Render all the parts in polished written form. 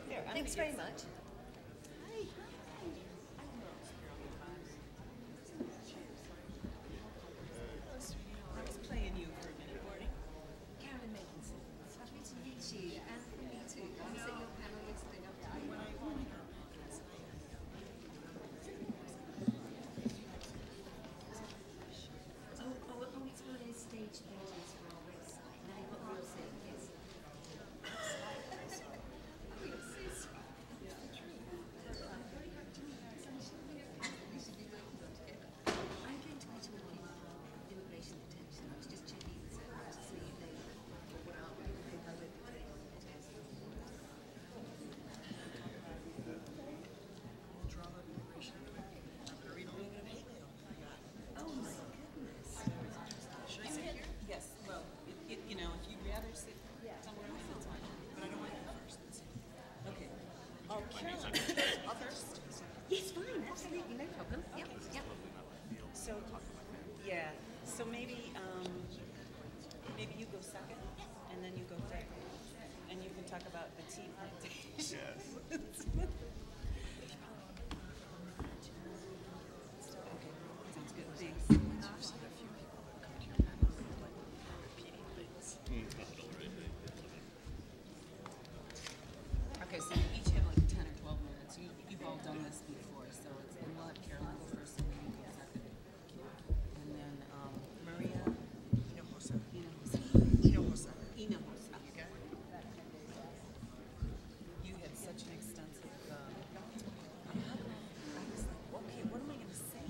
There, Thanks very much. Hi. I was playing you for a minute. Morning. Carolyn Makinson. It's lovely to meet you. And me too. I was at your panel yesterday afternoon. Oh, it's one of those stage pages for our website. Now you've got real certificates. I'm going to be talking immigration detention. I was just checking this out to see if they what I hope I would say. Drama of immigration. I'm going to read a little bit of hate mail I got. Oh my goodness. Should I sit here? Yes, well, you know, if you'd rather sit somewhere else, that's fine. But I don't want you first. Okay. Oh, Carolyn. I'll first. Yes, fine, absolutely, no problem. Yep, yep. So, yeah, so maybe you go second, and then you go third. And you can talk about the tea plantation. Yes. Okay, sounds good, thanks. I've seen a few people that come to your panel like repeating things. Okay, so you each have like 10 or 12 minutes. You've all done this before, so and we'll have Carolyn go first and then you go second. And then Maria. Hinojosa. Hinojosa. Hinojosa. Hinojosa. You got it? You had such an extensive. I was like, okay, what am I going to say?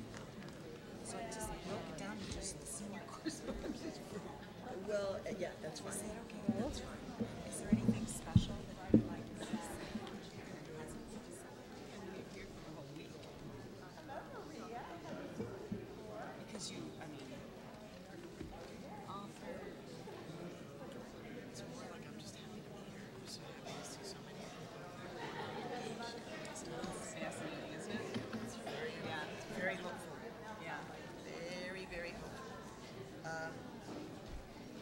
So I just broke it down to just the senior course. Well, yeah, that's Is fine. that okay? That's fine. Is there anything special that you'd like to say? Here for the whole week. Because you, I mean, author. It's more like I'm just happy to be here. I'm so happy to see so many people. It's fascinating, isn't it? Yeah. Very hopeful. Yeah. Very, very hopeful.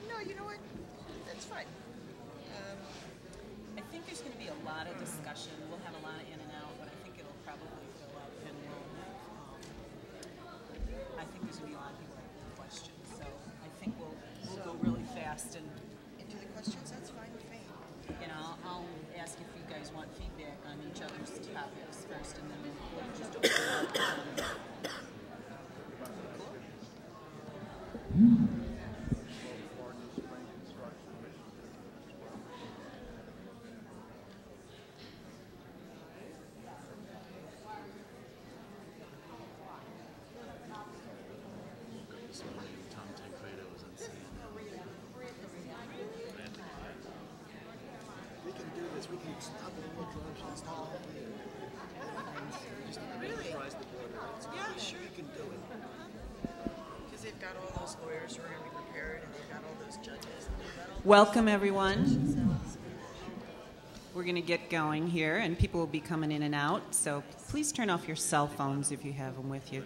No, you know what? That's fine. I think there's going to be a lot of discussion. We'll have a lot of in and out, but I think it'll probably fill up and we'll have, I think there's going to be a lot of people with questions. So I think we'll go really fast and, Into the questions, that's fine with me. you know, I'll ask if you guys want feedback on each other's topics first and then we'll just open it up. This morning, Tom Tancredo was on Sanho. We can do this. We can stop it in the drugs and stop it. Just Really? neutralize the border. Yeah, sure. We can do it. Because they've got all those lawyers who are going to be prepared, and they've got all those judges. And they've got all Welcome, everyone. We're going to get going here, and people will be coming in and out, so please turn off your cell phones if you have them with you.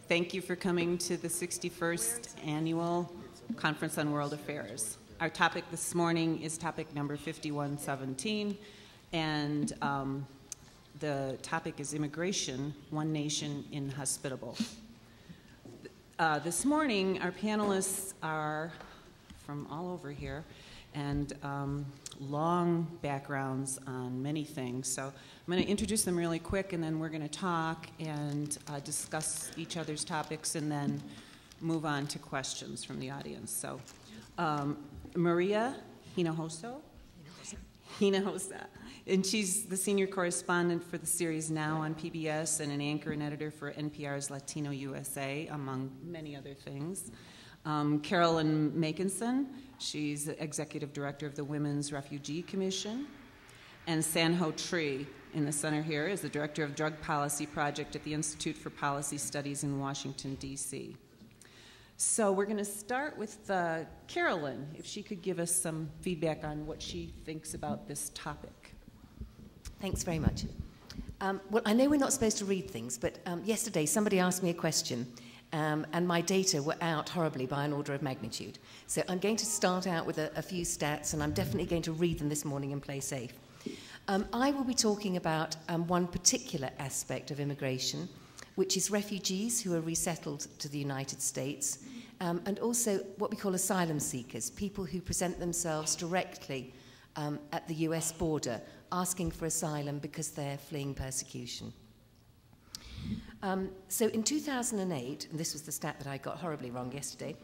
Thank you for coming to the 61st Annual Conference on World Affairs. Our topic this morning is topic number 5117, and the topic is immigration, one nation inhospitable. This morning, our panelists are from all over here, and long backgrounds on many things. So I'm going to introduce them really quick, and then we're going to talk and discuss each other's topics, and then move on to questions from the audience. So Maria Hinojosa, and she's the senior correspondent for the series Now on PBS and an anchor and editor for NPR's Latino USA, among many other things. Carolyn Makinson, she's executive director of the Women's Refugee Commission. And Sanho in the center here, is the director of Drug Policy Project at the Institute for Policy Studies in Washington, D.C. So we're going to start with Carolyn, if she could give us some feedback on what she thinks about this topic. Thanks very much. Well, I know we're not supposed to read things, but yesterday somebody asked me a question, and my data were out horribly by an order of magnitude. So I'm going to start out with a few stats, and I'm definitely going to read them this morning and play safe. I will be talking about one particular aspect of immigration, which is refugees who are resettled to the United States, and also what we call asylum seekers, people who present themselves directly at the US border, asking for asylum because they're fleeing persecution. So in 2008, and this was the stat that I got horribly wrong yesterday,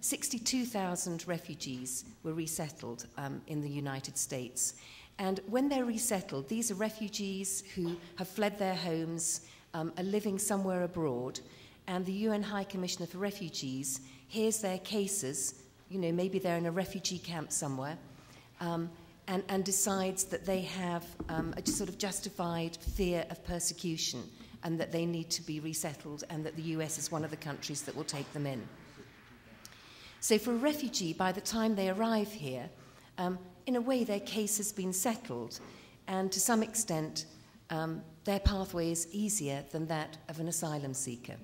62,000 refugees were resettled in the United States. And when they're resettled, these are refugees who have fled their homes, are living somewhere abroad, and the UN High Commissioner for Refugees hears their cases, maybe they're in a refugee camp somewhere, and decides that they have a sort of justified fear of persecution and that they need to be resettled and that the US is one of the countries that will take them in. So for a refugee, by the time they arrive here, in a way their case has been settled, and to some extent their pathway is easier than that of an asylum seeker.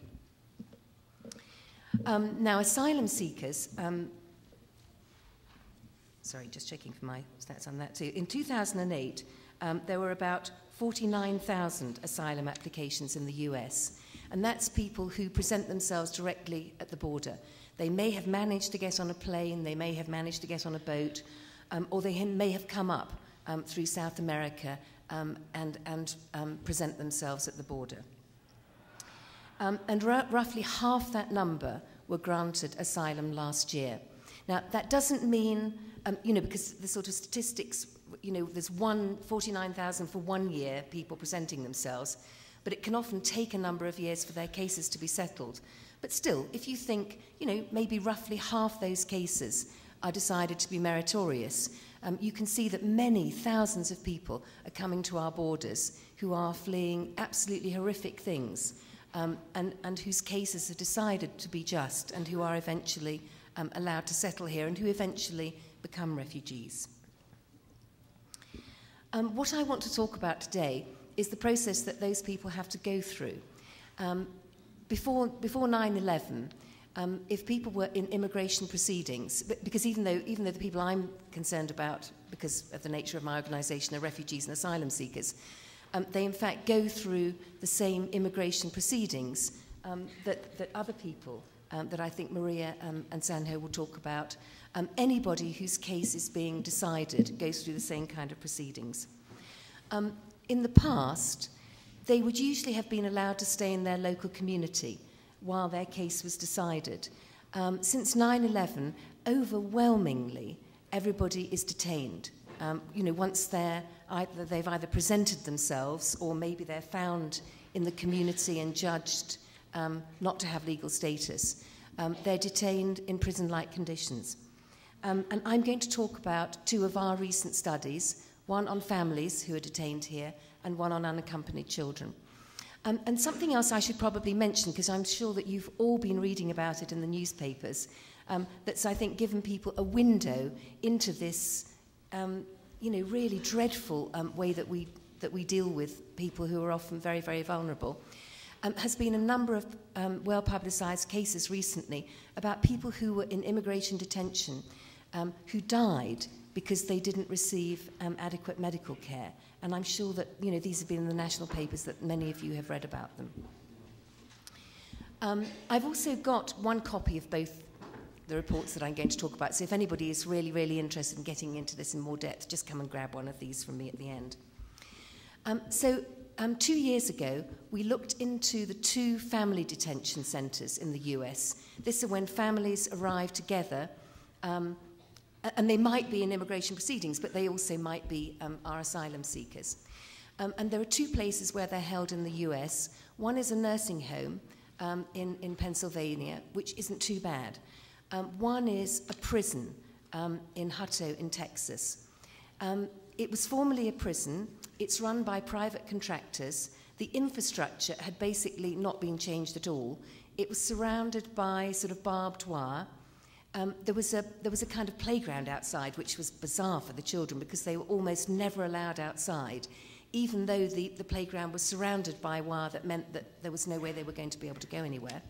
Now, asylum seekers, sorry, just checking for my stats on that too. In 2008, there were about 49,000 asylum applications in the US, and that's people who present themselves directly at the border. They may have managed to get on a plane, they may have managed to get on a boat, or they may have come up through South America and present themselves at the border. And roughly half that number were granted asylum last year. Now, that doesn't mean, because the sort of statistics, there's 49,000 for 1 year people presenting themselves, but it can often take a number of years for their cases to be settled. But still, if you think, maybe roughly half those cases are decided to be meritorious, you can see that many thousands of people are coming to our borders who are fleeing absolutely horrific things, and whose cases are decided to be just, and who are eventually allowed to settle here, and who eventually become refugees. What I want to talk about today is the process that those people have to go through. Before 9/11, if people were in immigration proceedings, because even though the people I'm concerned about, because of the nature of my organisation, are refugees and asylum seekers, they in fact go through the same immigration proceedings that other people, that I think Maria and Sanho will talk about. Anybody whose case is being decided goes through the same kind of proceedings. In the past, they would usually have been allowed to stay in their local community while their case was decided. Since 9/11, overwhelmingly, everybody is detained. Once they've either presented themselves, or maybe they're found in the community and judged not to have legal status, they're detained in prison-like conditions. And I'm going to talk about two of our recent studies, one on families who are detained here and one on unaccompanied children. And something else I should probably mention, because I'm sure that you've all been reading about it in the newspapers, that's, I think, given people a window into this, really dreadful way that we deal with people who are often very, very vulnerable. Has been a number of well-publicised cases recently about people who were in immigration detention who died because they didn't receive adequate medical care. And I'm sure that, these have been in the national papers, that many of you have read about them. I've also got one copy of both the reports that I'm going to talk about, so if anybody is really, really interested in getting into this in more depth, just come and grab one of these from me at the end. 2 years ago, we looked into the 2 family detention centres in the US. This is when families arrive together, and they might be in immigration proceedings, but they also might be our asylum seekers. And there are 2 places where they're held in the US. One is a nursing home in Pennsylvania, which isn't too bad. One is a prison in Hutto in Texas. It was formerly a prison. It's run by private contractors. The infrastructure had basically not been changed at all. It was surrounded by sort of barbed wire. There was a kind of playground outside, which was bizarre for the children because they were almost never allowed outside, even though the playground was surrounded by wire that meant that there was no way they were going to be able to go anywhere.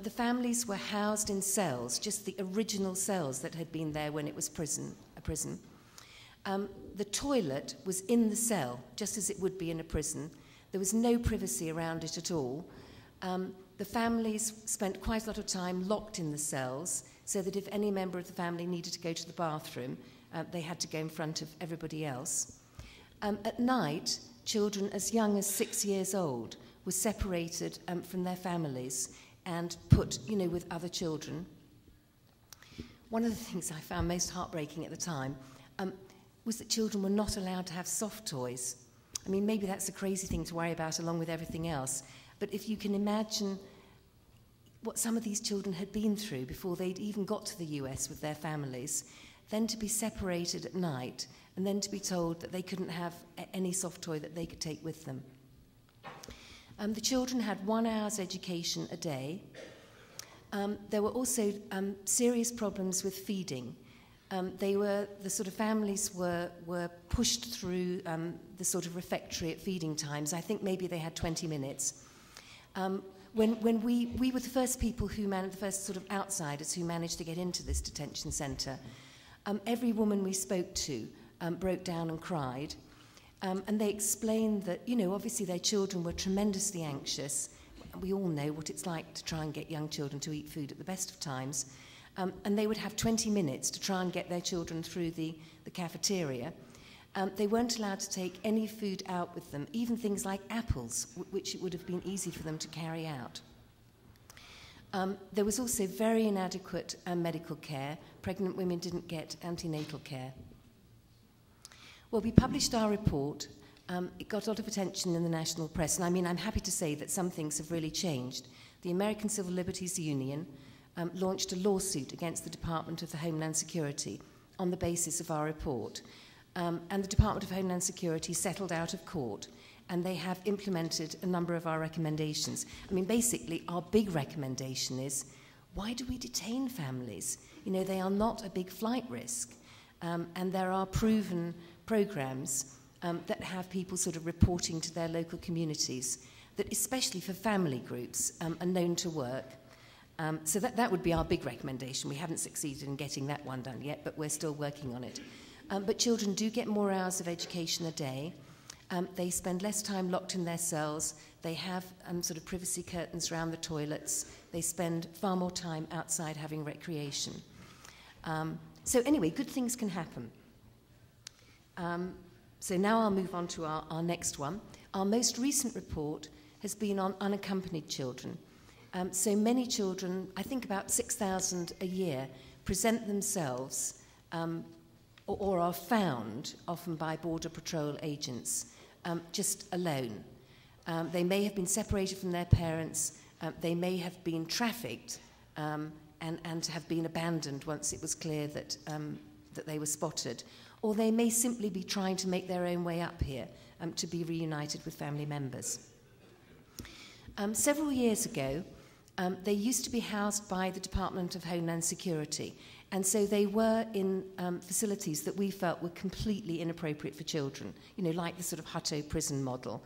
The families were housed in cells, just the original cells that had been there when it was a prison. The toilet was in the cell, just as it would be in a prison. There was no privacy around it at all. The families spent quite a lot of time locked in the cells, so that if any member of the family needed to go to the bathroom, they had to go in front of everybody else. At night, children as young as 6 years old were separated from their families and put, with other children. One of the things I found most heartbreaking at the time was that children were not allowed to have soft toys. I mean, maybe that's a crazy thing to worry about along with everything else, but if you can imagine what some of these children had been through before they'd even got to the US with their families, then to be separated at night and then to be told that they couldn't have any soft toy that they could take with them. The children had 1 hour's education a day. There were also serious problems with feeding. The sort of families were pushed through the sort of refectory at feeding times. I think maybe they had 20 minutes. When we were the first people the first sort of outsiders who managed to get into this detention centre, every woman we spoke to broke down and cried. And they explained that, obviously their children were tremendously anxious. We all know what it's like to try and get young children to eat food at the best of times. And they would have 20 minutes to try and get their children through the cafeteria. They weren't allowed to take any food out with them, even things like apples, which it would have been easy for them to carry out. There was also very inadequate medical care. Pregnant women didn't get antenatal care. Well, we published our report. It got a lot of attention in the national press, and I mean, I'm happy to say that some things have really changed. The American Civil Liberties Union launched a lawsuit against the Department of the Homeland Security on the basis of our report. And the Department of Homeland Security settled out of court, and they have implemented a number of our recommendations. I mean, basically, our big recommendation is, why do we detain families? They are not a big flight risk, and there are proven programs that have people sort of reporting to their local communities that, especially for family groups, are known to work. So that would be our big recommendation. We haven't succeeded in getting that one done yet, but we're still working on it. But children do get more hours of education a day. They spend less time locked in their cells. They have sort of privacy curtains around the toilets. They spend far more time outside having recreation. So anyway, good things can happen. So now I'll move on to our next one. Our most recent report has been on unaccompanied children. So many children, I think about 6,000 a year, present themselves or are found, often by Border Patrol agents, just alone. They may have been separated from their parents, they may have been trafficked and have been abandoned once it was clear that they were spotted, or they may simply be trying to make their own way up here to be reunited with family members. Several years ago, they used to be housed by the Department of Homeland Security, and so they were in facilities that we felt were completely inappropriate for children, like the sort of Hutto prison model.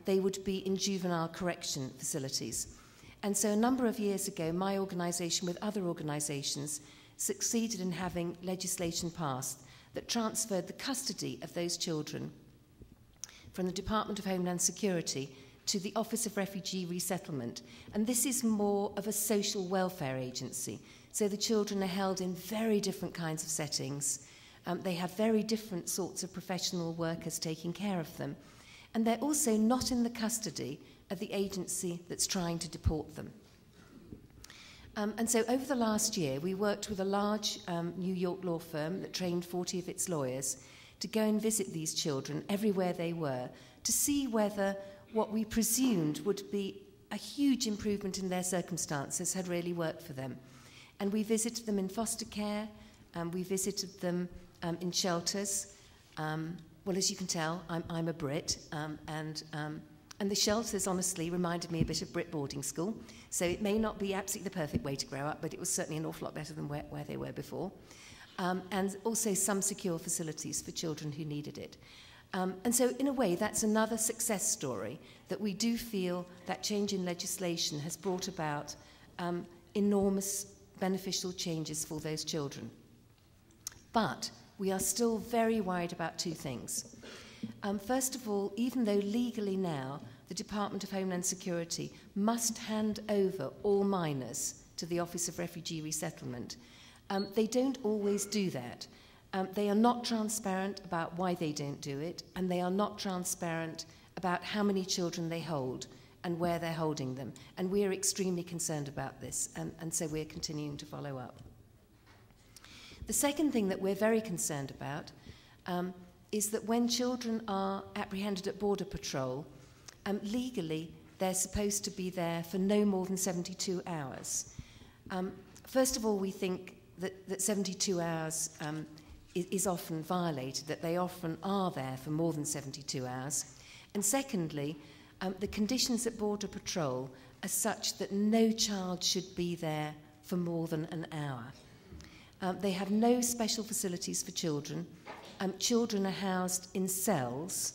They would be in juvenile correction facilities. And so a number of years ago, my organisation with other organisations succeeded in having legislation passed that transferred the custody of those children from the Department of Homeland Security to the Office of Refugee Resettlement. And this is more of a social welfare agency. So the children are held in very different kinds of settings. They have very different sorts of professional workers taking care of them. And they're also not in the custody of the agency that's trying to deport them. And so over the last year, we worked with a large New York law firm that trained 40 of its lawyers to go and visit these children everywhere they were to see whether what we presumed would be a huge improvement in their circumstances had really worked for them. And we visited them in foster care, we visited them in shelters. Well, as you can tell, I'm a Brit, and the shelters, honestly, reminded me a bit of Brit boarding school. So it may not be absolutely the perfect way to grow up, but it was certainly an awful lot better than where they were before. And also some secure facilities for children who needed it. And so, in a way, that's another success story, that we do feel that change in legislation has brought about enormous beneficial changes for those children. But we are still very worried about two things. First of all, even though legally now the Department of Homeland Security must hand over all minors to the Office of Refugee Resettlement, they don't always do that. They are not transparent about why they don't do it, and they are not transparent about how many children they hold and where they're holding them. And we are extremely concerned about this, and so we're continuing to follow up. The second thing that we're very concerned about is that when children are apprehended at Border Patrol, legally they're supposed to be there for no more than 72 hours. First of all, we think that 72 hours is often violated, that they often are there for more than 72 hours. And secondly, the conditions at Border Patrol are such that no child should be there for more than an hour. They have no special facilities for children. Children are housed in cells.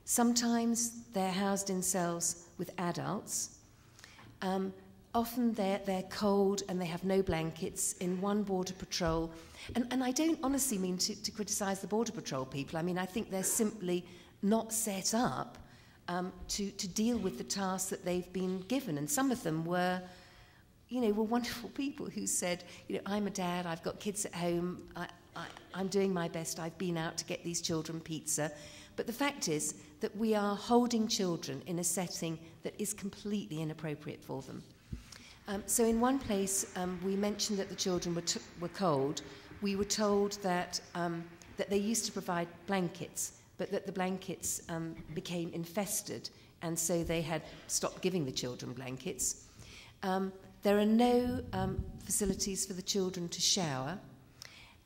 Sometimes they're housed in cells with adults. Often they're cold and they have no blankets. In one Border Patrol, and I don't honestly mean to criticise the Border Patrol people. I mean, I think they're simply not set up to deal with the tasks that they've been given. And some of them were wonderful people who said, I'm a dad, I've got kids at home, I'm doing my best, I've been out to get these children pizza. But the fact is that we are holding children in a setting that is completely inappropriate for them. So in one place, we mentioned that the children were cold. We were told that they used to provide blankets, but that the blankets became infested, and so they had stopped giving the children blankets. There are no facilities for the children to shower,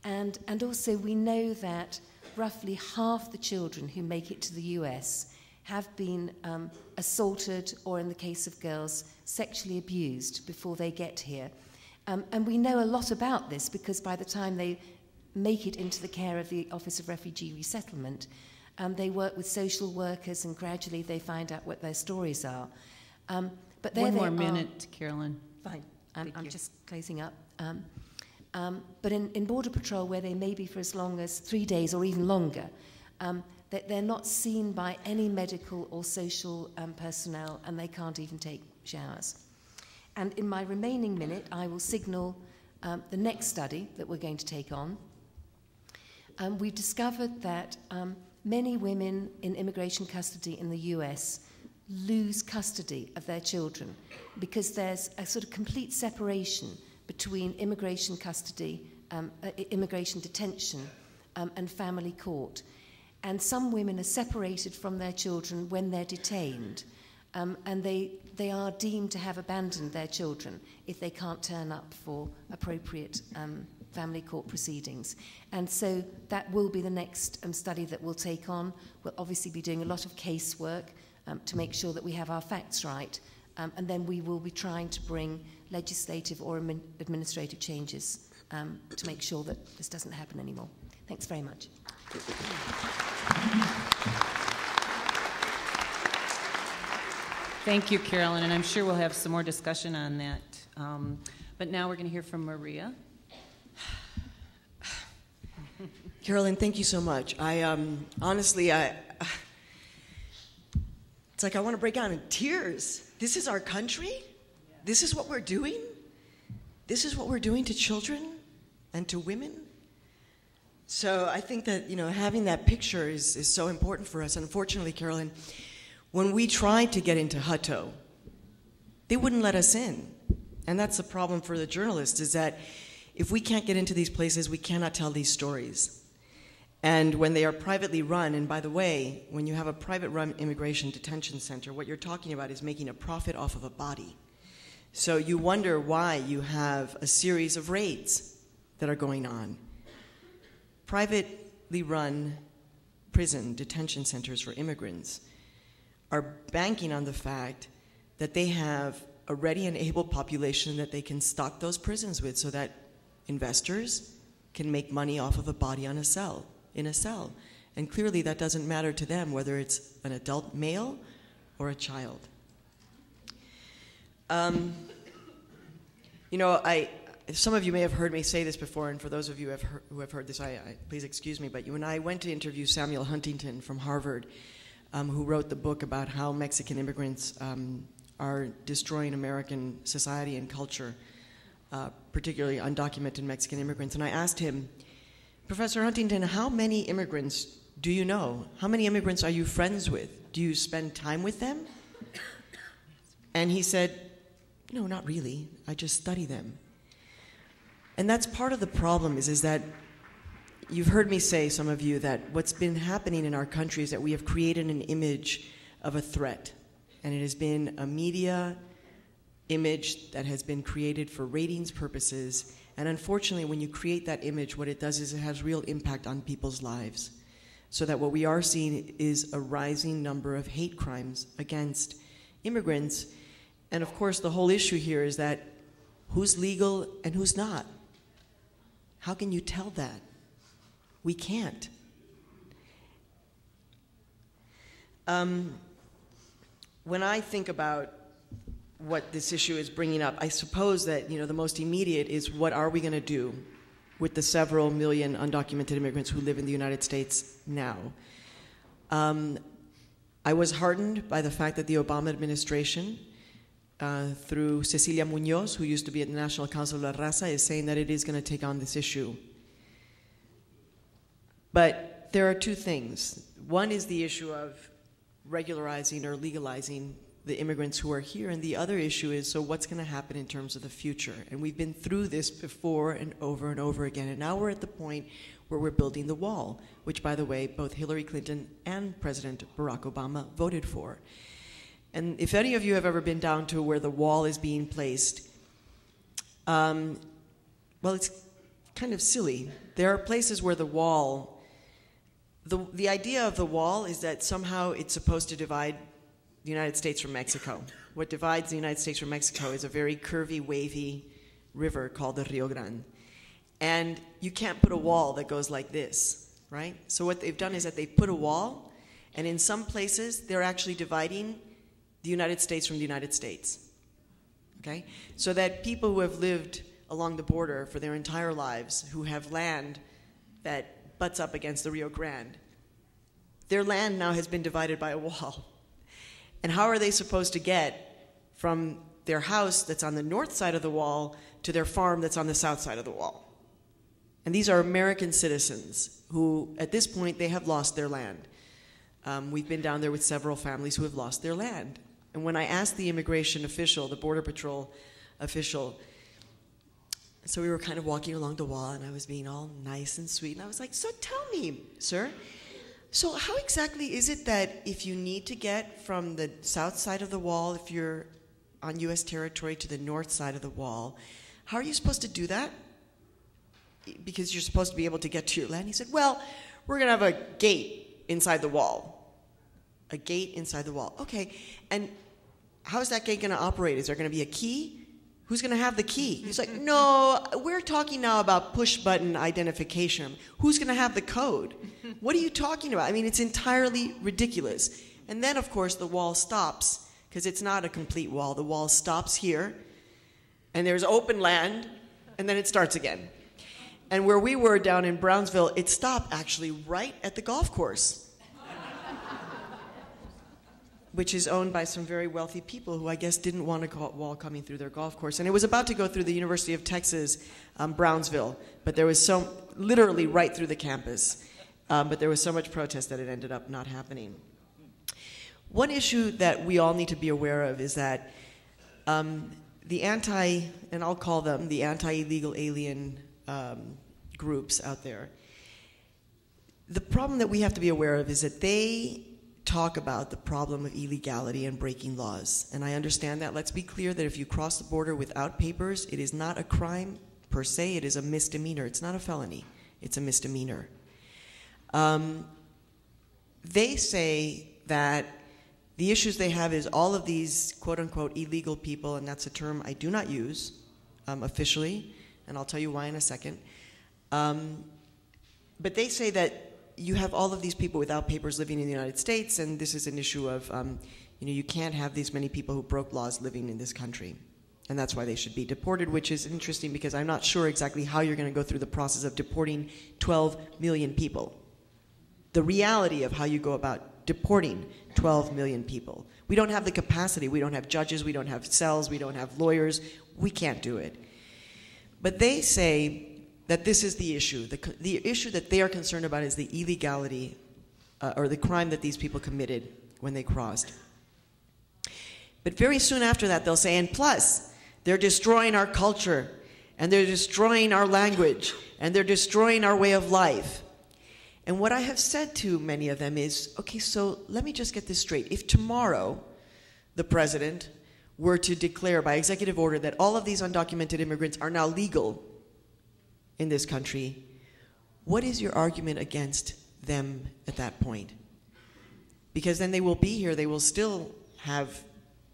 and also we know that roughly half the children who make it to the US have been assaulted, or in the case of girls, sexually abused before they get here. And we know a lot about this because by the time they make it into the care of the Office of Refugee Resettlement, they work with social workers, and gradually they find out what their stories are. But One more minute, Carolyn. Fine, I'm just closing up. But in Border Patrol, where they may be for as long as 3 days or even longer, that they're not seen by any medical or social personnel, and they can't even take showers. And in my remaining minute, I will signal the next study that we're going to take on. We've discovered that many women in immigration custody in the US lose custody of their children because there's a sort of complete separation between immigration custody, immigration detention, and family court. And some women are separated from their children when they're detained, and they are deemed to have abandoned their children if they can't turn up for appropriate family court proceedings. And so that will be the next study that we'll take on. We'll obviously be doing a lot of casework to make sure that we have our facts right, and then we will be trying to bring legislative or administrative changes to make sure that this doesn't happen anymore. Thanks very much. Thank you, Carolyn, and I'm sure we'll have some more discussion on that. But now we're going to hear from Maria. Carolyn, thank you so much. Honestly, it's like I want to break down in tears. This is our country? This is what we're doing? This is what we're doing to children and to women? So I think that, having that picture is so important for us. Unfortunately, Carolyn, when we tried to get into Hutto, they wouldn't let us in. And that's the problem for the journalists, is that if we can't get into these places, we cannot tell these stories. And when they are privately run, and by the way, when you have a private-run immigration detention center, what you're talking about is making a profit off of a body. So you wonder why you have a series of raids that are going on. Privately run prison detention centers for immigrants are banking on the fact that they have a ready and able population that they can stock those prisons with so that investors can make money off of a body in a cell. And clearly that doesn't matter to them whether it's an adult male or a child. some of you may have heard me say this before, and for those of you who have heard this, please excuse me, but when I went to interview Samuel Huntington from Harvard, who wrote the book about how Mexican immigrants are destroying American society and culture, particularly undocumented Mexican immigrants, and I asked him, Professor Huntington, how many immigrants do you know? How many immigrants are you friends with? Do you spend time with them? And he said, no, not really. I just study them. And that's part of the problem is that you've heard me say, some of you, that what's been happening in our country is that we have created an image of a threat. And it has been a media image that has been created for ratings purposes. And unfortunately, when you create that image, what it does is it has real impact on people's lives. So that what we are seeing is a rising number of hate crimes against immigrants. And of course, the whole issue here is that who's legal and who's not? How can you tell that? We can't. When I think about what this issue is bringing up, I suppose that the most immediate is what are we going to do with the several million undocumented immigrants who live in the United States now? I was heartened by the fact that the Obama administration, through Cecilia Munoz, who used to be at the National Council of La Raza, is saying that it is going to take on this issue. But there are two things. One is the issue of regularizing or legalizing the immigrants who are here, and the other issue is, so what's going to happen in terms of the future? And we've been through this before and over again, and now we're at the point where we're building the wall, which, by the way, both Hillary Clinton and President Barack Obama voted for. And if any of you have ever been down to where the wall is being placed, well, it's kind of silly. There are places where the wall, the idea of the wall is that somehow it's supposed to divide the United States from Mexico. What divides the United States from Mexico is a very curvy, wavy river called the Rio Grande. And you can't put a wall that goes like this, right? So what they've done is that they've put a wall, and in some places they're actually dividing the United States from the United States, okay? So that people who have lived along the border for their entire lives, who have land that butts up against the Rio Grande, their land now has been divided by a wall. And how are they supposed to get from their house that's on the north side of the wall to their farm that's on the south side of the wall? And these are American citizens who, at this point, they have lost their land. We've been down there with several families who have lost their land. And when I asked the immigration official, the Border Patrol official, so we were kind of walking along the wall, and I was being all nice and sweet, and I was like, so tell me, sir, so how exactly is it that if you need to get from the south side of the wall, if you're on U.S. territory, to the north side of the wall, how are you supposed to do that? Because you're supposed to be able to get to your land. He said, well, we're going to have a gate inside the wall. A gate inside the wall. Okay, and how is that gate going to operate? Is there going to be a key? Who's going to have the key? He's like, no, we're talking now about push-button identification. Who's going to have the code? What are you talking about? I mean, it's entirely ridiculous. And then, of course, the wall stops, because it's not a complete wall. The wall stops here, and there's open land, and then it starts again. And where we were down in Brownsville, it stopped actually right at the golf course, which is owned by some very wealthy people who I guess didn't want a wall coming through their golf course. And it was about to go through the University of Texas, Brownsville, but there was literally right through the campus. But there was so much protest that it ended up not happening. One issue that we all need to be aware of is that and I'll call them the anti-illegal alien groups out there, the problem that we have to be aware of is that they talk about the problem of illegality and breaking laws. And I understand that. Let's be clear that if you cross the border without papers, it is not a crime per se. It is a misdemeanor. It's not a felony. It's a misdemeanor. They say that the issues they have is all of these quote-unquote illegal people, and that's a term I do not use officially, and I'll tell you why in a second. But they say that you have all of these people without papers living in the United States, and this is an issue of, you can't have these many people who broke laws living in this country. and that's why they should be deported, which is interesting because I'm not sure exactly how you're going to go through the process of deporting 12 million people. The reality of how you go about deporting 12 million people. We don't have the capacity. We don't have judges. We don't have cells. We don't have lawyers. We can't do it. But they say that this is the issue. The issue that they are concerned about is the illegality or the crime that these people committed when they crossed. But very soon after that, they'll say, and plus, they're destroying our culture, and they're destroying our language, and they're destroying our way of life. And what I have said to many of them is, okay, so let me just get this straight. If tomorrow the president were to declare by executive order that all of these undocumented immigrants are now legal in this country, what is your argument against them at that point? Because then they will be here, they will still have,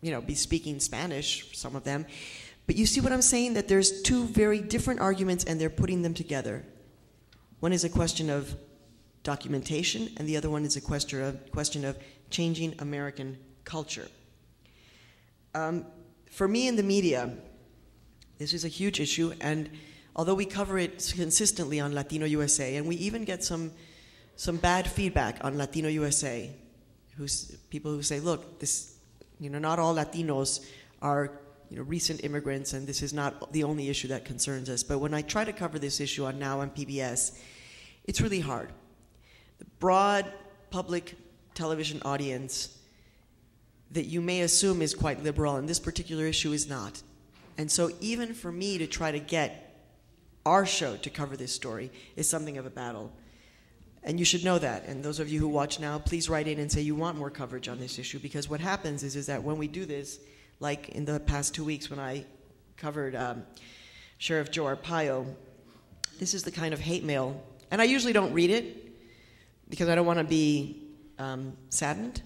be speaking Spanish, some of them. But you see what I'm saying? That there's two very different arguments and they're putting them together. One is a question of documentation, and the other one is a question of changing American culture. For me in the media, this is a huge issue, and although we cover it consistently on Latino USA, and we even get some bad feedback on Latino USA, people who say, look, this, not all Latinos are recent immigrants, and this is not the only issue that concerns us. But when I try to cover this issue on PBS, it's really hard. The broad public television audience that you may assume is quite liberal, and this particular issue is not. And so even for me to try to get our show to cover this story is something of a battle. And you should know that. And those of you who watch now, please write in and say you want more coverage on this issue, because what happens is that when we do this, like in the past 2 weeks when I covered Sheriff Joe Arpaio, this is the kind of hate mail. And I usually don't read it because I don't want to be saddened,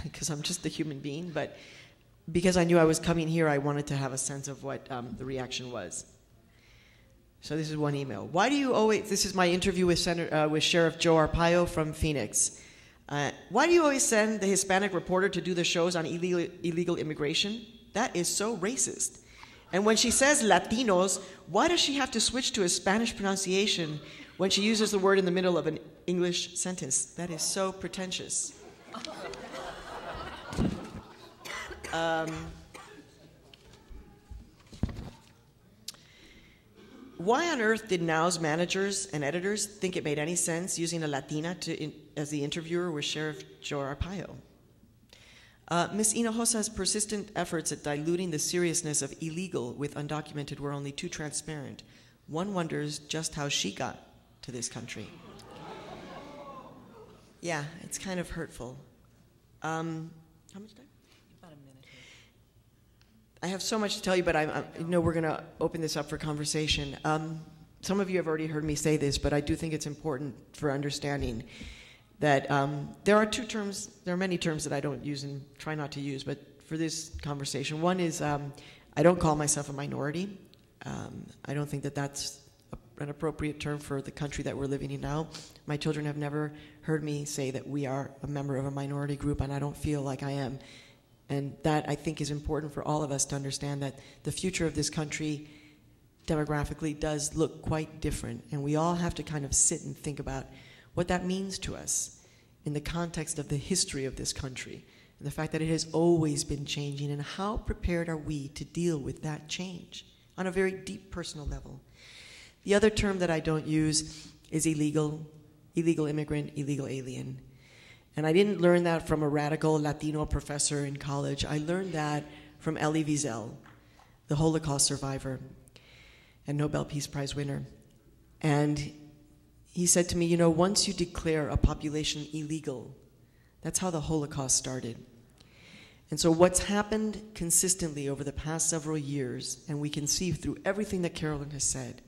because I'm just a human being. But because I knew I was coming here, I wanted to have a sense of what the reaction was. So this is one email. Why do you always, this is my interview with Sheriff Joe Arpaio from Phoenix. Why do you always send the Hispanic reporter to do the shows on illegal immigration? That is so racist. And when she says Latinos, why does she have to switch to a Spanish pronunciation when she uses the word in the middle of an English sentence? That is so pretentious. Why on earth did Now's managers and editors think it made any sense using a Latina as the interviewer with Sheriff Joe Arpaio? Ms. Hinojosa's persistent efforts at diluting the seriousness of illegal with undocumented were only too transparent. One wonders just how she got to this country. Yeah, it's kind of hurtful. How much time? About a minute. I have so much to tell you, but I know we're going to open this up for conversation. Some of you have already heard me say this, but I do think it's important for understanding that there are many terms that I don't use and try not to use, but for this conversation, one is I don't call myself a minority. I don't think that that's an appropriate term for the country that we're living in now. My children have never heard me say that we are a member of a minority group, and I don't feel like I am. And that, I think, is important for all of us to understand that the future of this country demographically does look quite different, and we all have to kind of sit and think about what that means to us in the context of the history of this country, and the fact that it has always been changing, and how prepared are we to deal with that change on a very deep personal level. The other term that I don't use is illegal immigrant, illegal alien. And I didn't learn that from a radical Latino professor in college. I learned that from Elie Wiesel, the Holocaust survivor and Nobel Peace Prize winner. And he said to me, once you declare a population illegal, that's how the Holocaust started. And so what's happened consistently over the past several years, and we can see through everything that Carolyn has said,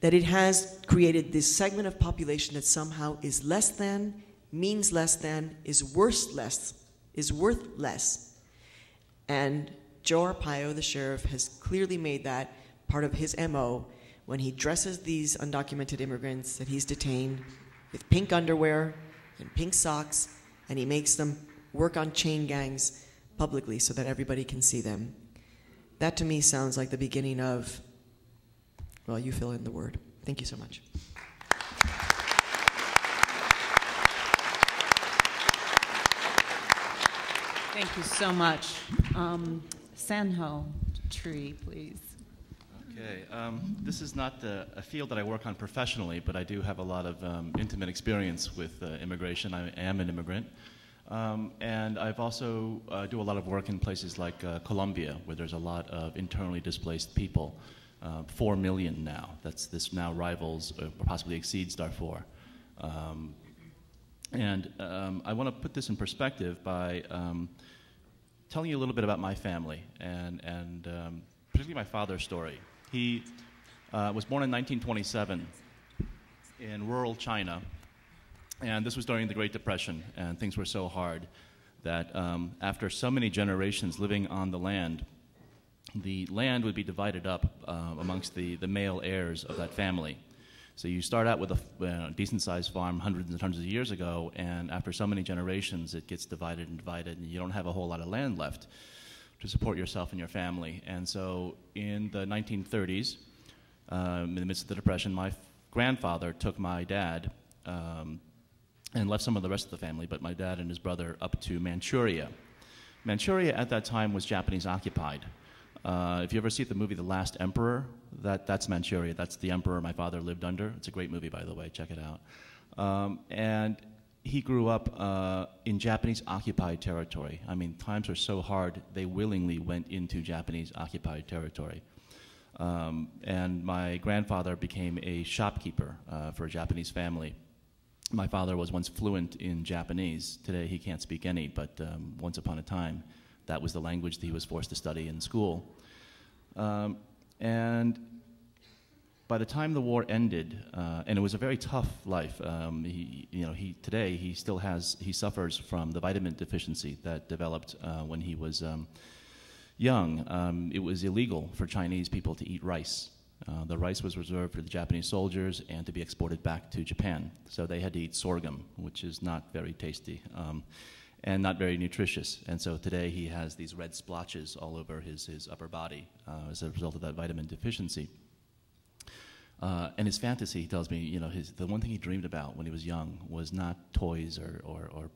that it has created this segment of population that somehow is less than, means less than, is worth less. And Joe Arpaio, the sheriff, has clearly made that part of his MO when he dresses these undocumented immigrants that he's detained with pink underwear and pink socks, and he makes them work on chain gangs publicly so that everybody can see them. That to me sounds like the beginning of, well, you fill in the word. Thank you so much. Thank you so much. Sanho tree, please. Okay, this is not a field that I work on professionally, but I do have a lot of intimate experience with immigration. I am an immigrant. And I've also do a lot of work in places like Colombia, where there's a lot of internally displaced people. 4 million now. This now rivals or possibly exceeds Darfur. And I want to put this in perspective by telling you a little bit about my family and particularly my father's story. He was born in 1927 in rural China. And this was during the Great Depression, and things were so hard that after so many generations living on the land would be divided up amongst the male heirs of that family. So you start out with a decent-sized farm hundreds and hundreds of years ago, and after so many generations, it gets divided, and you don't have a whole lot of land left to support yourself and your family. And so in the 1930s, in the midst of the Depression, my grandfather took my dad and left some of the rest of the family, but my dad and his brother up to Manchuria. Manchuria at that time was Japanese occupied. If you ever see the movie The Last Emperor, that's Manchuria. That's the emperor my father lived under. It's a great movie, by the way. Check it out. And he grew up in Japanese occupied territory. I mean, times were so hard, they willingly went into Japanese occupied territory. And my grandfather became a shopkeeper for a Japanese family. My father was once fluent in Japanese. Today he can't speak any, but once upon a time, that was the language that he was forced to study in school. And by the time the war ended, and it was a very tough life, today he suffers from the vitamin deficiency that developed when he was young. It was illegal for Chinese people to eat rice. The rice was reserved for the Japanese soldiers and to be exported back to Japan. So they had to eat sorghum, which is not very tasty and not very nutritious. And so today he has these red splotches all over his upper body as a result of that vitamin deficiency. And his fantasy, he tells me, the one thing he dreamed about when he was young was not toys or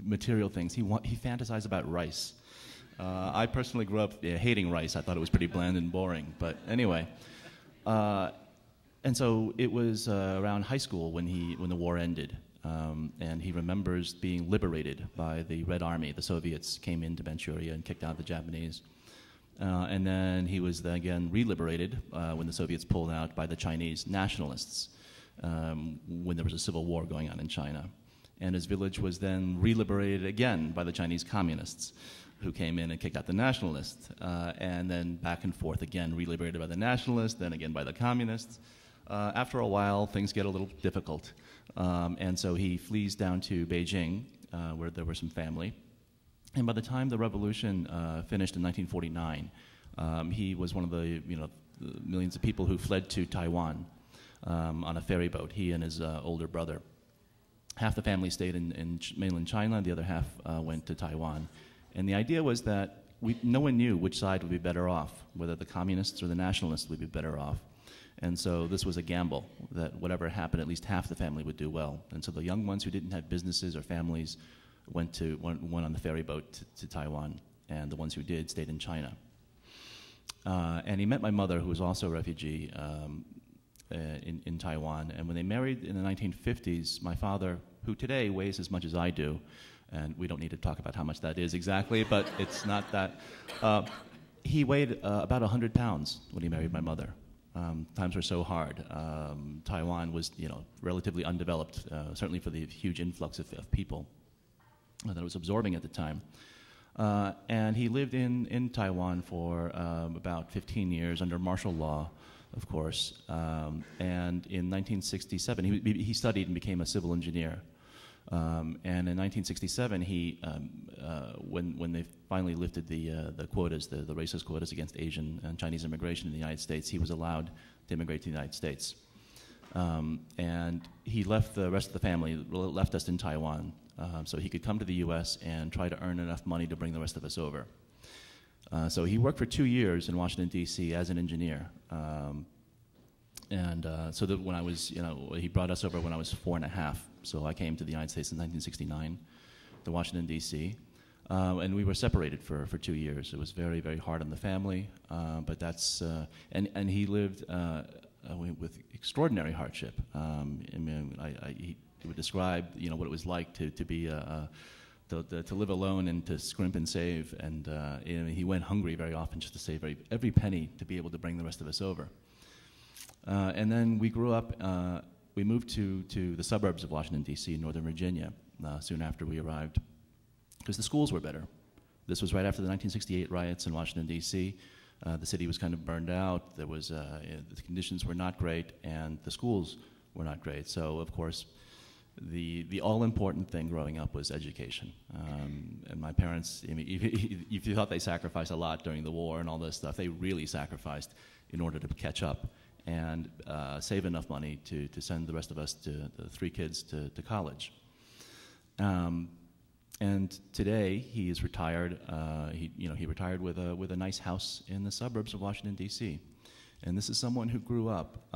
material things. He fantasized about rice. I personally grew up hating rice. I thought it was pretty bland and boring. But anyway. And so it was around high school when the war ended, and he remembers being liberated by the Red Army. The Soviets came into Manchuria and kicked out the Japanese. And then he was then again re-liberated when the Soviets pulled out by the Chinese nationalists when there was a civil war going on in China. And his village was then re-liberated again by the Chinese communists, who came in and kicked out the nationalists, and then back and forth again, re-liberated by the nationalists, then again by the communists. After a while, things get a little difficult, and so he flees down to Beijing, where there was some family. And by the time the revolution finished in 1949, he was one of the millions of people who fled to Taiwan on a ferry boat, he and his older brother. Half the family stayed in mainland China, the other half went to Taiwan. And the idea was that no one knew which side would be better off, whether the communists or the nationalists would be better off. And so this was a gamble, that whatever happened, at least half the family would do well. And so the young ones who didn't have businesses or families went on the ferry boat to Taiwan, and the ones who did stayed in China. And he met my mother, who was also a refugee in Taiwan. And when they married in the 1950s, my father, who today weighs as much as I do, and we don't need to talk about how much that is exactly, but it's not that. He weighed about 100 pounds when he married my mother. Times were so hard. Taiwan was, relatively undeveloped, certainly for the huge influx of people that it was absorbing at the time. And he lived in Taiwan for about 15 years under martial law, of course. And in 1967, he studied and became a civil engineer. And in 1967, when they finally lifted the quotas, the racist quotas against Asian and Chinese immigration in the United States, he was allowed to immigrate to the United States. And he left the rest of the family, left us in Taiwan, so he could come to the U.S. and try to earn enough money to bring the rest of us over. So he worked for 2 years in Washington, D.C. as an engineer. So that when I was, he brought us over when I was 4.5. So I came to the United States in 1969, to Washington, D.C. And we were separated for 2 years. It was very, very hard on the family. But that's, and he lived with extraordinary hardship. He would describe, what it was like to be to live alone and to scrimp and save. And he went hungry very often just to save every penny to be able to bring the rest of us over. And then we grew up, we moved to the suburbs of Washington, D.C., Northern Virginia, soon after we arrived, because the schools were better. This was right after the 1968 riots in Washington, D.C. The city was kind of burned out. There was, the conditions were not great, and the schools were not great. So, of course, the all-important thing growing up was education. And my parents, if you thought they sacrificed a lot during the war and all this stuff, they really sacrificed in order to catch up and save enough money to send the rest of us, the 3 kids, to college. And today he is retired. He retired with a nice house in the suburbs of Washington, D.C. And this is someone who grew up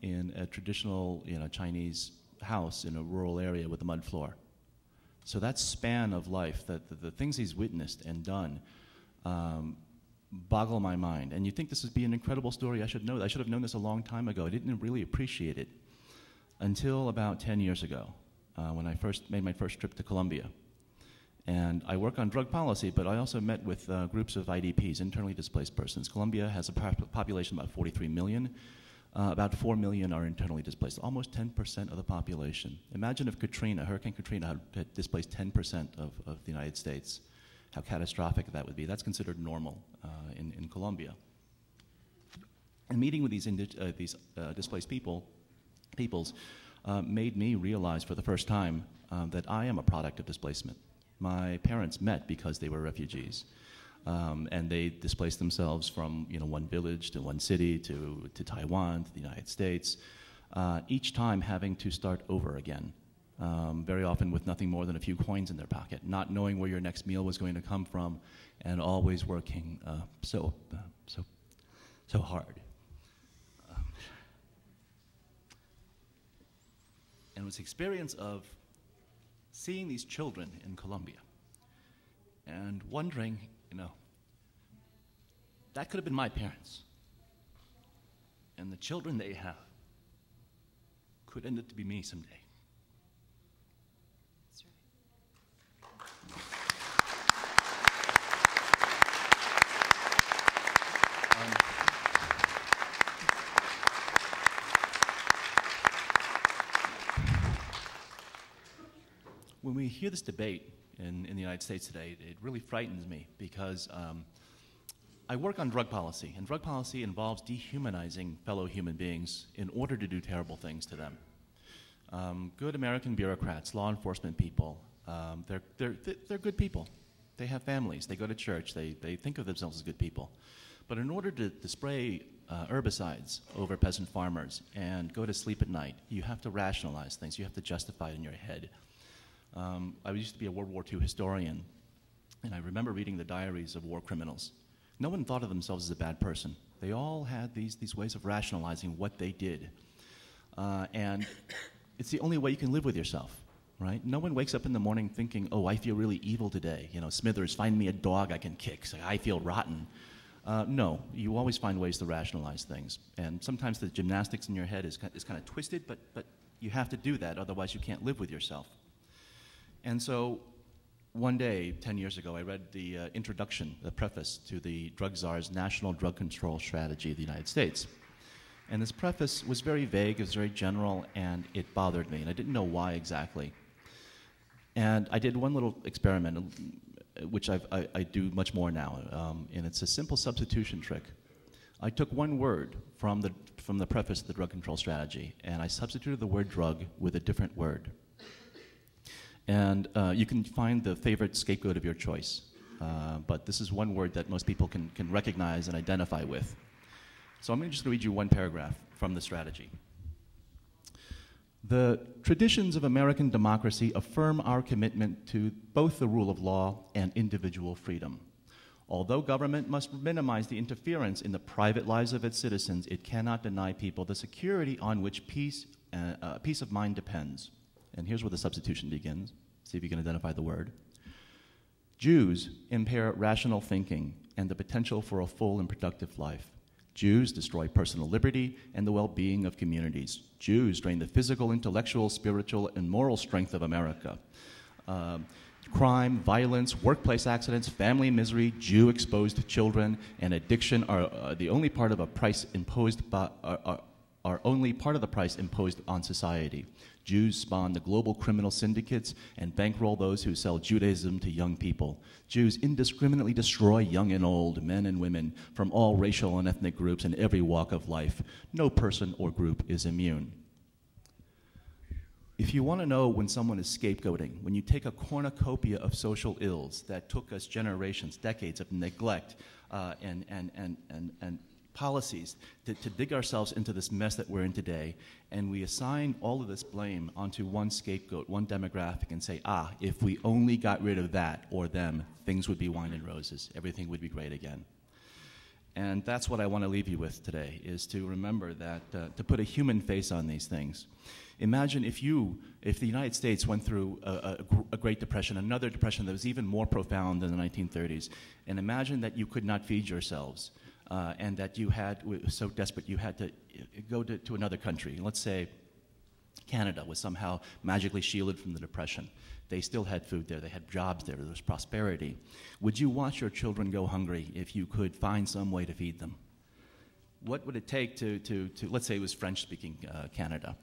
in a traditional, Chinese house in a rural area with a mud floor. So that span of life, the things he's witnessed and done, boggle my mind. And you think this would be an incredible story. I should know. I should have known this a long time ago. I didn't really appreciate it until about 10 years ago, when I first made my first trip to Colombia. And I work on drug policy, but I also met with groups of IDPs, internally displaced persons. Colombia has a population of about 43 million. About 4 million are internally displaced, almost 10% of the population. Imagine if Hurricane Katrina had displaced 10% of the United States, how catastrophic that would be. That's considered normal in Colombia. And meeting with these displaced peoples made me realize for the first time that I am a product of displacement. My parents met because they were refugees. And they displaced themselves from one village to one city to Taiwan, to the United States, each time having to start over again, very often with nothing more than a few coins in their pocket, not knowing where your next meal was going to come from, and always working so hard. And it was the experience of seeing these children in Colombia and wondering, that could have been my parents. And the children they have could end up to be me someday. That's When we hear this debate in the United States today, it really frightens me because I work on drug policy, and drug policy involves dehumanizing fellow human beings in order to do terrible things to them. Good American bureaucrats, law enforcement people, they're good people. They have families, they go to church, they think of themselves as good people. But in order to spray herbicides over peasant farmers and go to sleep at night, you have to rationalize things, you have to justify it in your head. I used to be a World War II historian, and I remember reading the diaries of war criminals. No one thought of themselves as a bad person. They all had these ways of rationalizing what they did. And it's the only way you can live with yourself, right? No one wakes up in the morning thinking, oh, I feel really evil today. Smithers, find me a dog I can kick. So I feel rotten. No, you always find ways to rationalize things. And sometimes the gymnastics in your head is kind of twisted, but you have to do that, otherwise you can't live with yourself. And so one day, 10 years ago, I read the introduction, the preface to the Drug Czar's National Drug Control Strategy of the United States. And this preface was very vague, it was very general, and it bothered me, and I didn't know why exactly. And I did one little experiment, which I do much more now, and it's a simple substitution trick. I took one word from the preface of the Drug Control Strategy, and I substituted the word drug with a different word. And you can find the favorite scapegoat of your choice. But this is one word that most people can recognize and identify with. So I'm just going to read you one paragraph from the strategy. The traditions of American democracy affirm our commitment to both the rule of law and individual freedom. Although government must minimize the interference in the private lives of its citizens, it cannot deny people the security on which peace of mind depends. And here's where the substitution begins. See if you can identify the word. Jews impair rational thinking and the potential for a full and productive life. Jews destroy personal liberty and the well-being of communities. Jews drain the physical, intellectual, spiritual, and moral strength of America. Crime, violence, workplace accidents, family misery, Jew-exposed children, and addiction are the only part of a price imposed by, are only part of the price imposed on society. Jews spawn the global criminal syndicates and bankroll those who sell Judaism to young people. Jews indiscriminately destroy young and old, men and women, from all racial and ethnic groups in every walk of life. No person or group is immune. If you want to know when someone is scapegoating, when you take a cornucopia of social ills that took us generations, decades of neglect and policies to dig ourselves into this mess that we're in today, and we assign all of this blame onto one scapegoat, one demographic, and say, if we only got rid of that or them, things would be wine and roses. Everything would be great again. And that's what I want to leave you with today, is to remember that, to put a human face on these things. Imagine if the United States went through a Great Depression, another depression that was even more profound than the 1930s, and imagine that you could not feed yourselves, and that you were so desperate you had to go to another country. Let's say Canada was somehow magically shielded from the Depression. They still had food there. They had jobs there. There was prosperity. Would you watch your children go hungry if you could find some way to feed them? What would it take to let's say it was French-speaking Canada.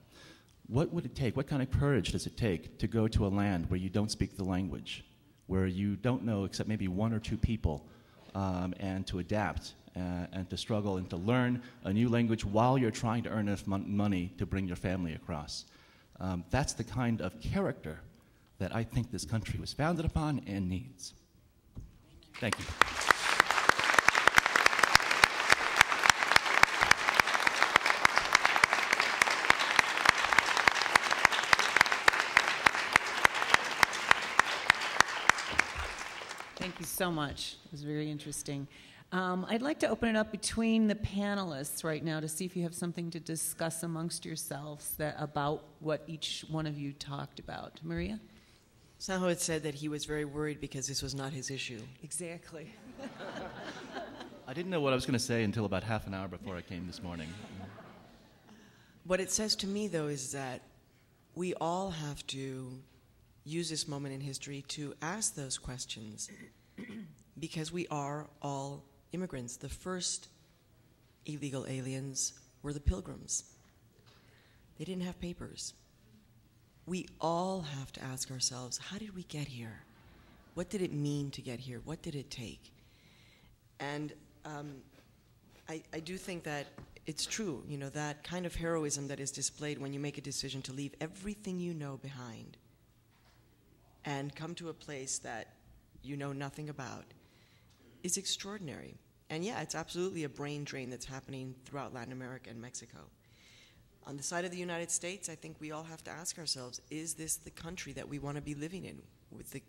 What would it take? What kind of courage does it take to go to a land where you don't speak the language, where you don't know except maybe one or two people, and to adapt and to struggle and to learn a new language while you're trying to earn enough money to bring your family across? That's the kind of character that I think this country was founded upon and needs. Thank you. Thank you so much. It was very interesting. I'd like to open it up between the panelists right now to see if you have something to discuss amongst yourselves about what each one of you talked about. Maria? Sanho had said that he was very worried because this was not his issue. Exactly. I didn't know what I was going to say until about half an hour before I came this morning. What it says to me, though, is that we all have to use this moment in history to ask those questions because we are all immigrants. The first illegal aliens were the Pilgrims. They didn't have papers. We all have to ask ourselves, how did we get here? What did it mean to get here? What did it take? And I do think that it's true, you know, that kind of heroism that is displayed when you make a decision to leave everything you know behind and come to a place that you know nothing about is extraordinary. And yeah, it's absolutely a brain drain that's happening throughout Latin America and Mexico. On the side of the United States, I think we all have to ask ourselves, is this the country that we want to be living in with the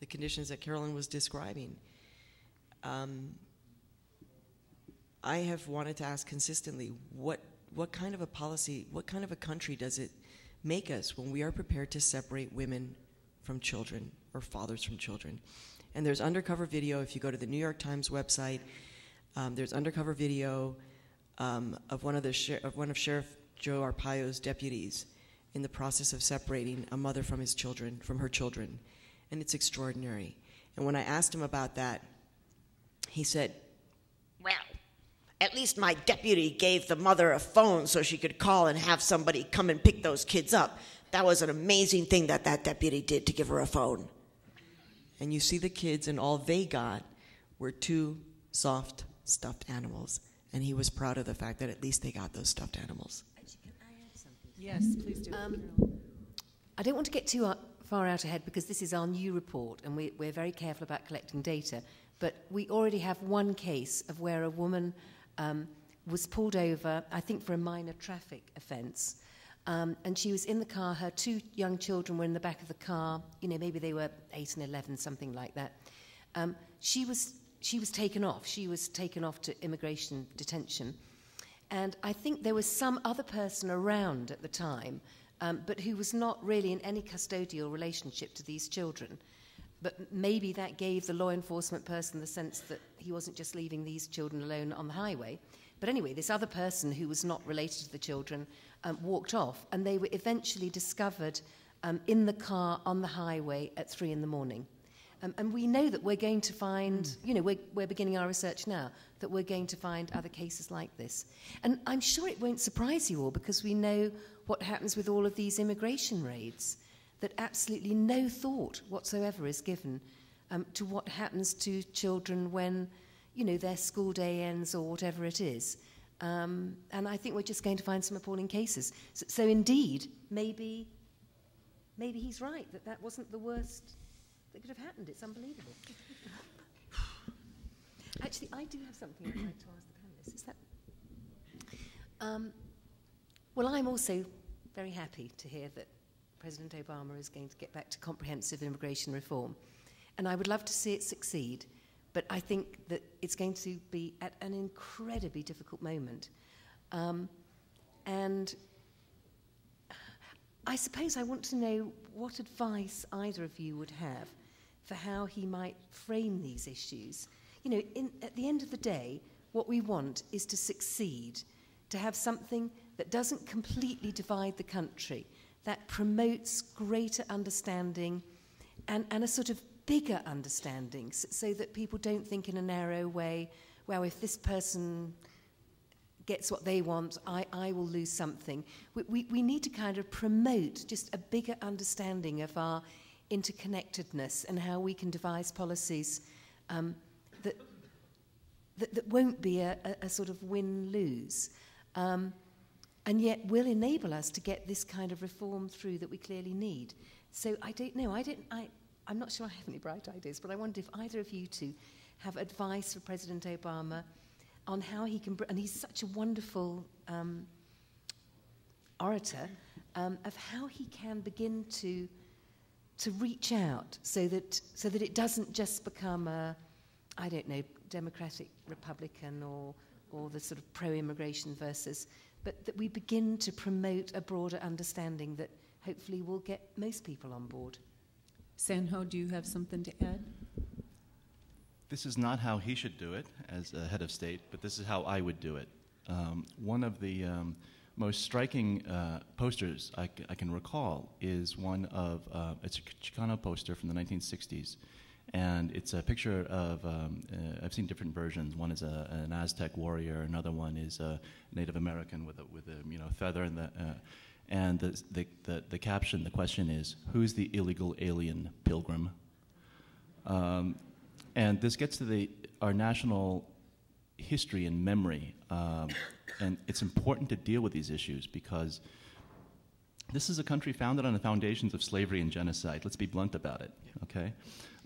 conditions that Carolyn was describing? I have wanted to ask consistently, what kind of a policy, what kind of a country does it make us when we are prepared to separate women from children or fathers from children? And there's undercover video. If you go to the New York Times website, there's undercover video of one of Sheriff Joe Arpaio's deputies in the process of separating a mother from her children, and it's extraordinary. And when I asked him about that, he said, "Well, at least my deputy gave the mother a phone so she could call and have somebody come and pick those kids up. That was an amazing thing that deputy did to give her a phone." And you see the kids, and all they got were two soft, stuffed animals. And he was proud of the fact that at least they got those stuffed animals. Can I add something? Yes, please do. I don't want to get too far out ahead because this is our new report, and we're very careful about collecting data. But we already have one case of where a woman was pulled over, I think for a minor traffic offence, and she was in the car. Her two young children were in the back of the car. You know, maybe they were 8 and 11, something like that. She she was taken off. She was taken off to immigration detention. And I think there was some other person around at the time, but who was not really in any custodial relationship to these children. But maybe that gave the law enforcement person the sense that he wasn't just leaving these children alone on the highway. But anyway, this other person who was not related to the children walked off, and they were eventually discovered in the car on the highway at 3 a.m. And we know that we're going to find, we're beginning our research now, that we're going to find other cases like this. And I'm sure it won't surprise you all, because we know what happens with all of these immigration raids, that absolutely no thought whatsoever is given to what happens to children when, their school day ends or whatever it is. And I think we're just going to find some appalling cases. So indeed, maybe he's right, that wasn't the worst that could have happened. It's unbelievable. Actually, I do have something I'd like to ask the panelists. Is that? Well, I'm also very happy to hear that President Obama is going to get back to comprehensive immigration reform. And I would love to see it succeed, but I think that it's going to be at an incredibly difficult moment. And I suppose I want to know what advice either of you would have for how he might frame these issues. At the end of the day, what we want is to succeed, to have something that doesn't completely divide the country, that promotes greater understanding and a sort of bigger understanding, so that people don't think in a narrow way, well, if this person gets what they want, I will lose something. We need to kind of promote just a bigger understanding of our interconnectedness and how we can devise policies that won't be a sort of win-lose, and yet will enable us to get this kind of reform through that we clearly need. So I don't know. I'm not sure I have any bright ideas, but I wonder if either of you two have advice for President Obama on how he can, and he's such a wonderful orator, of how he can begin to reach out so that it doesn't just become a, I don't know, Democratic, Republican, or the sort of pro-immigration versus, but that we begin to promote a broader understanding that hopefully will get most people on board. Sanho, do you have something to add? This is not how he should do it as a head of state, but this is how I would do it. One of the most striking posters I can recall is one of, it's a Chicano poster from the 1960s, and it's a picture of, I've seen different versions. One is an Aztec warrior, another one is a Native American with a feather in the, and the caption, the question is, who's the illegal alien pilgrim? And this gets to our national history and memory, and it's important to deal with these issues because this is a country founded on the foundations of slavery and genocide. Let's be blunt about it, okay?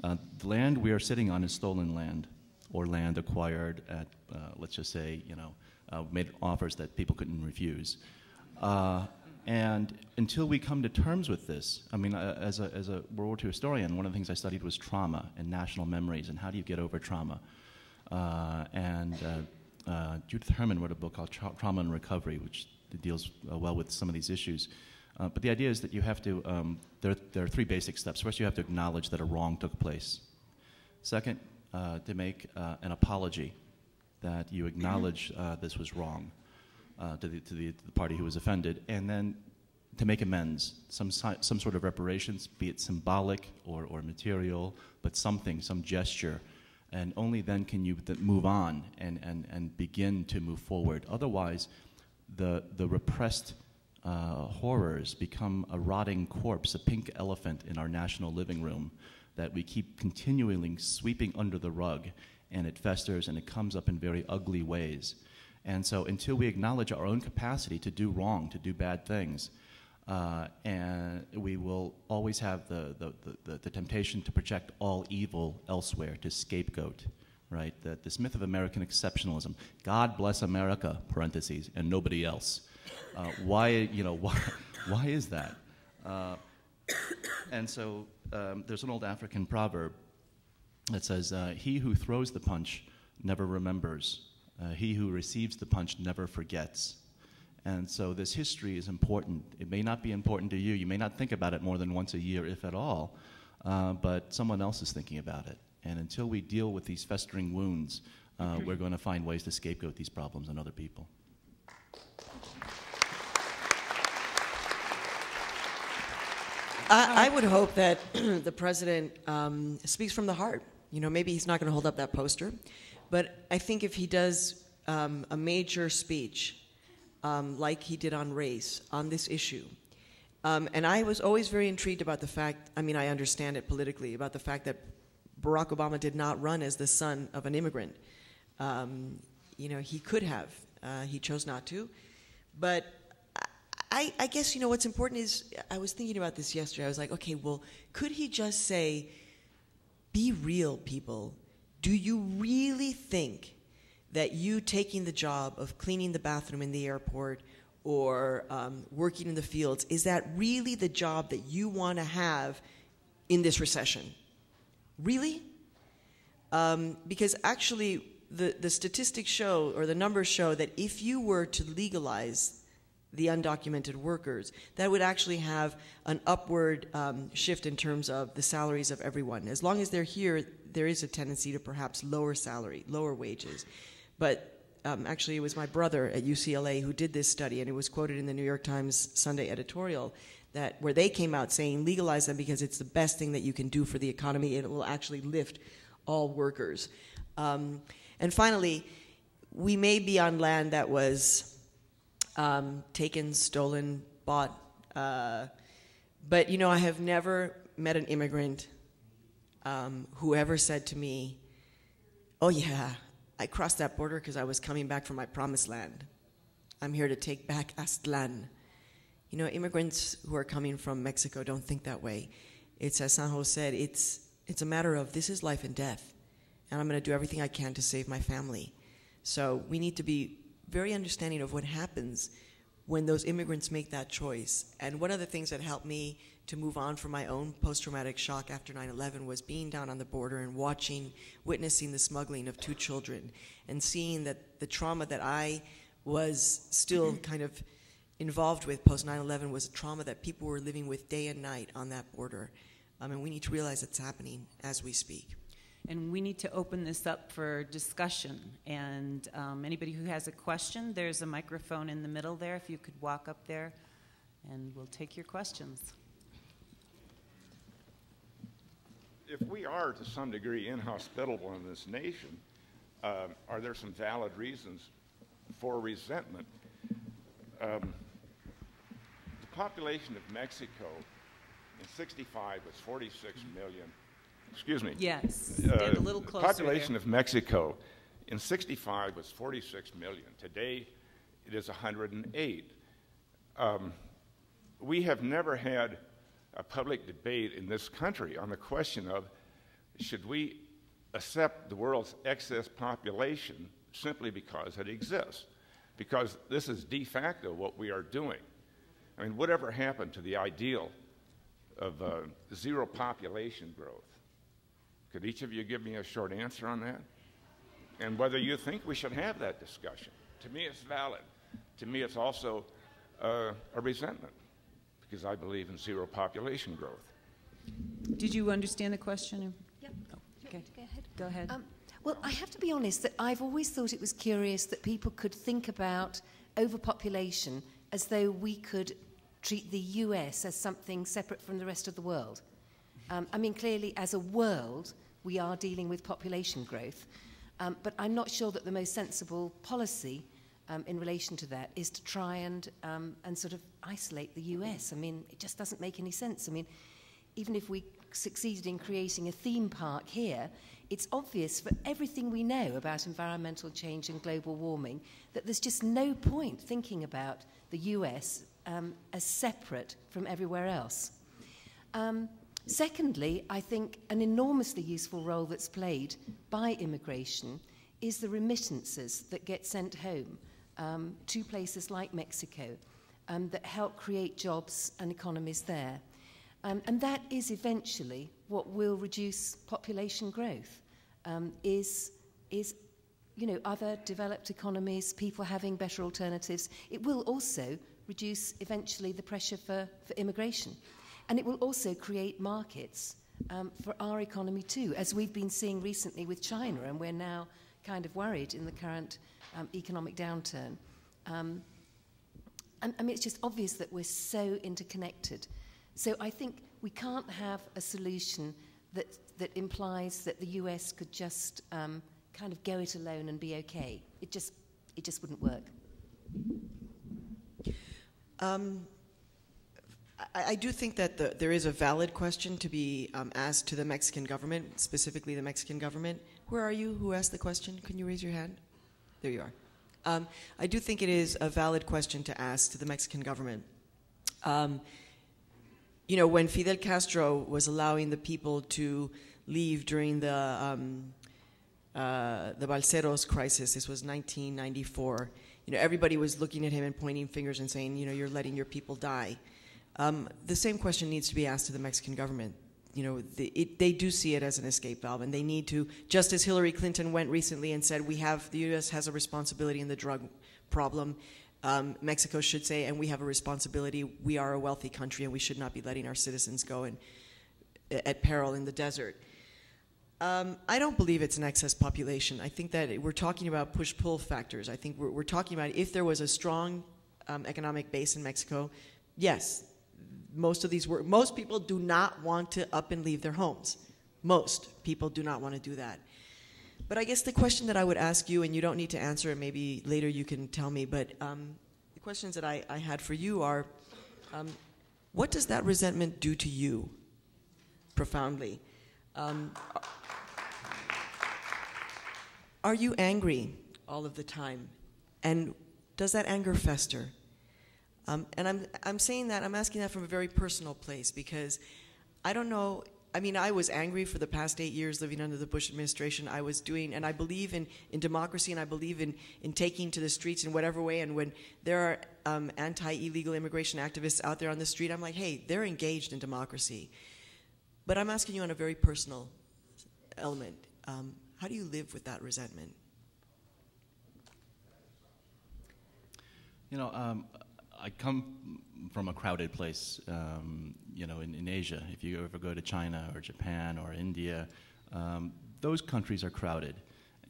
The land we are sitting on is stolen land, or land acquired at, let's just say, made offers that people couldn't refuse. And until we come to terms with this, I mean, as a World War II historian, one of the things I studied was trauma and national memories and how do you get over trauma. Judith Herman wrote a book called Trauma and Recovery, which deals well with some of these issues. But the idea is that you have to, there are three basic steps. First, you have to acknowledge that a wrong took place. Second, to make an apology, that you acknowledge this was wrong. To the party who was offended, and then to make amends, some sort of reparations, be it symbolic or material, but something, some gesture, and only then can you move on and begin to move forward. Otherwise, the repressed horrors become a rotting corpse, a pink elephant in our national living room that we keep continually sweeping under the rug, and it festers and it comes up in very ugly ways. And so until we acknowledge our own capacity to do wrong, to do bad things, and we will always have the temptation to project all evil elsewhere, to scapegoat, right? This myth of American exceptionalism. God bless America, parentheses, and nobody else. Why is that? And so there's an old African proverb that says, he who throws the punch never remembers. He who receives the punch never forgets. And so this history is important. It may not be important to you. You may not think about it more than once a year, if at all, but someone else is thinking about it. And until we deal with these festering wounds, we're going to find ways to scapegoat these problems on other people. I would hope that the president speaks from the heart. You know, maybe he's not going to hold up that poster, but I think if he does a major speech like he did on race, on this issue, and I was always very intrigued about the fact, I mean, I understand it politically, about the fact that Barack Obama did not run as the son of an immigrant. You know, he could have. He chose not to. But I guess, you know, what's important is, I was thinking about this yesterday. I was like, okay, well, could he just say, be real, people. Do you really think that you taking the job of cleaning the bathroom in the airport or working in the fields, is that really the job that you want to have in this recession? Really? Because actually, the statistics show, or the numbers show, that if you were to legalize the undocumented workers, that would actually have an upward shift in terms of the salaries of everyone. As long as they're here, there is a tendency to perhaps lower salary, lower wages. But actually, it was my brother at UCLA who did this study, and it was quoted in the New York Times Sunday editorial, where they came out saying, legalize them because it's the best thing that you can do for the economy, and it will actually lift all workers. And finally, we may be on land that was taken, stolen, bought. But, you know, I have never met an immigrant who ever said to me, oh, yeah, I crossed that border because I was coming back from my promised land. I'm here to take back Aztlán. You know, immigrants who are coming from Mexico don't think that way. It's, as Sanho said, it's a matter of this is life and death, and I'm going to do everything I can to save my family. So we need to be very understanding of what happens when those immigrants make that choice. And one of the things that helped me to move on from my own post-traumatic shock after 9/11 was being down on the border and witnessing the smuggling of 2 children, and seeing that the trauma that I was still kind of involved with post 9/11 was a trauma that people were living with day and night on that border. And we need to realize it's happening as we speak. And we need to open this up for discussion. And anybody who has a question, there's a microphone in the middle there. If you could walk up there, and we'll take your questions. If we are, to some degree, inhospitable in this nation, are there some valid reasons for resentment? The population of Mexico in '65 was 46 million. Excuse me. Yes, stand a little closer. The population of Mexico in '65 was 46 million. Today, it is 108. We have never had a public debate in this country on the question of, should we accept the world's excess population simply because it exists? Because this is de facto what we are doing. I mean, whatever happened to the ideal of zero population growth? Could each of you give me a short answer on that? And whether you think we should have that discussion. To me, it's valid. To me, it's also a resentment, because I believe in zero population growth. Did you understand the question? Yep. Oh, okay. Go ahead. Well, I have to be honest that I've always thought it was curious that people could think about overpopulation as though we could treat the US as something separate from the rest of the world. I mean, clearly, as a world, we are dealing with population growth, but I'm not sure that the most sensible policy in relation to that is to try and sort of isolate the US. I mean, it just doesn't make any sense. I mean, even if we succeeded in creating a theme park here, it's obvious for everything we know about environmental change and global warming that there's just no point thinking about the US as separate from everywhere else. Secondly, I think an enormously useful role that's played by immigration is the remittances that get sent home to places like Mexico that help create jobs and economies there. And that is eventually what will reduce population growth, is other developed economies, people having better alternatives. It will also reduce eventually the pressure for immigration. And it will also create markets for our economy too, as we've been seeing recently with China, and we're now kind of worried in the current economic downturn. I mean, it's just obvious that we're so interconnected. So I think we can't have a solution that implies that the US could just kind of go it alone and be okay. It just wouldn't work. I do think that there is a valid question to be asked to the Mexican government, specifically the Mexican government. Where are you? Who asked the question? Can you raise your hand? There you are. I do think it is a valid question to ask to the Mexican government. When Fidel Castro was allowing the people to leave during the Balseros crisis, this was 1994, everybody was looking at him and pointing fingers and saying, you're letting your people die. The same question needs to be asked to the Mexican government. They do see it as an escape valve, and they need to, just as Hillary Clinton went recently and said, the U.S. has a responsibility in the drug problem. Mexico should say, and we have a responsibility. We are a wealthy country, and we should not be letting our citizens go at peril in the desert. I don't believe it's an excess population. I think that we're talking about push-pull factors. I think we're talking about if there was a strong economic base in Mexico, yes, most people do not want to up and leave their homes. Most people do not want to do that. But I guess the question that I would ask you, and you don't need to answer it, maybe later you can tell me, but the questions that I had for you are, what does that resentment do to you profoundly? Are you angry all of the time? And does that anger fester? And I'm saying that, I'm asking that from a very personal place, because I don't know, I mean, I was angry for the past 8 years living under the Bush administration. I was doing, and I believe in democracy, and I believe in taking to the streets in whatever way, and when there are anti-illegal immigration activists out there on the street, I'm like, hey, they're engaged in democracy. But I'm asking you on a very personal element. How do you live with that resentment? I come from a crowded place, in Asia. If you ever go to China or Japan or India, those countries are crowded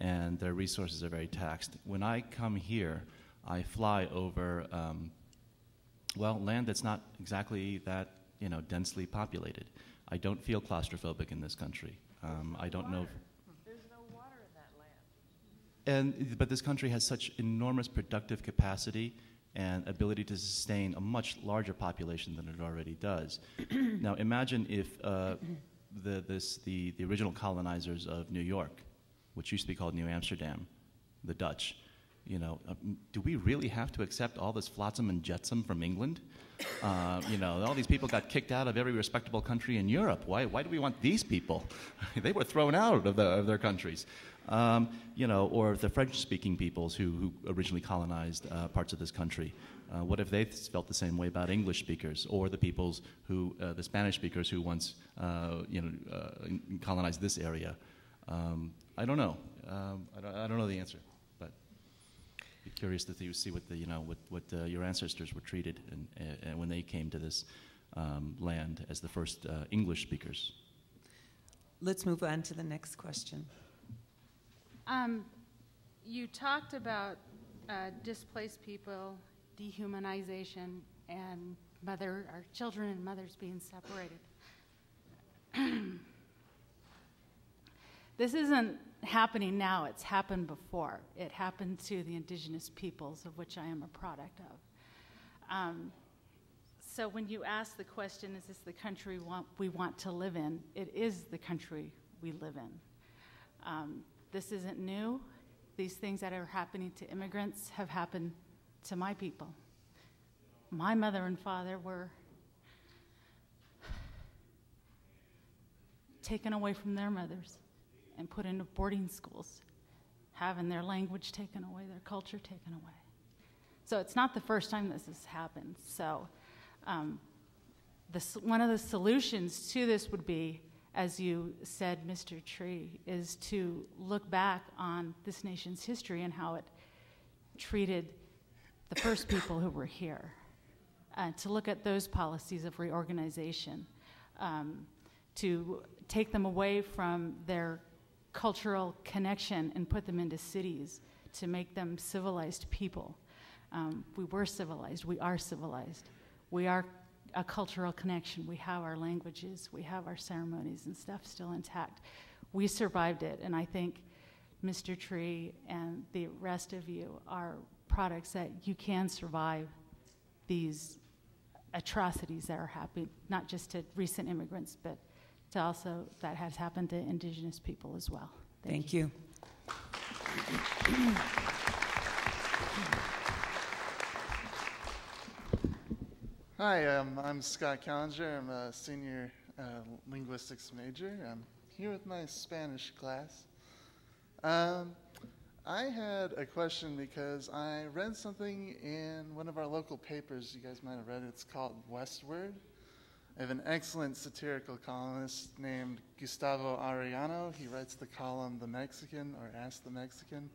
and their resources are very taxed. When I come here, I fly over, land that's not exactly that, densely populated. I don't feel claustrophobic in this country. I don't know. There's no water in that land. But this country has such enormous productive capacity and ability to sustain a much larger population than it already does. Now, imagine if the original colonizers of New York, which used to be called New Amsterdam, the Dutch, do we really have to accept all this flotsam and jetsam from England? All these people got kicked out of every respectable country in Europe. Why do we want these people? They were thrown out of their countries. Or the French-speaking peoples who originally colonized parts of this country. What if they felt the same way about English speakers, or the peoples the Spanish speakers who once, colonized this area? I don't know. I don't know the answer, but I'd be curious to see what your ancestors were treated and when they came to this land as the first English speakers. Let's move on to the next question. You talked about displaced people, dehumanization, and our children and mothers being separated. This isn't happening now, it's happened before. It happened to the indigenous peoples, of which I am a product of. So when you ask the question, is this the country we want to live in? It is the country we live in. This isn't new. These things that are happening to immigrants have happened to my people. My mother and father were taken away from their mothers and put into boarding schools, having their language taken away, their culture taken away. So it's not the first time this has happened. So one of the solutions to this would be, as you said, Mr. Tree, is to look back on this nation's history and how it treated the first people who were here, to look at those policies of reorganization, to take them away from their cultural connection and put them into cities, to make them civilized people. We were civilized. We are civilized. We are a cultural connection. We have our languages. We have our ceremonies and stuff still intact. We survived it, and I think Mr. Tree and the rest of you are products that you can survive these atrocities that are happening, not just to recent immigrants, but to also that has happened to indigenous people as well. Thank you. Hi, I'm Scott Callinger. I'm a senior linguistics major. I'm here with my Spanish class. I had a question because I read something in one of our local papers. You guys might have read it. It's called Westward. I have an excellent satirical columnist named Gustavo Arellano. He writes the column The Mexican, or Ask the Mexican.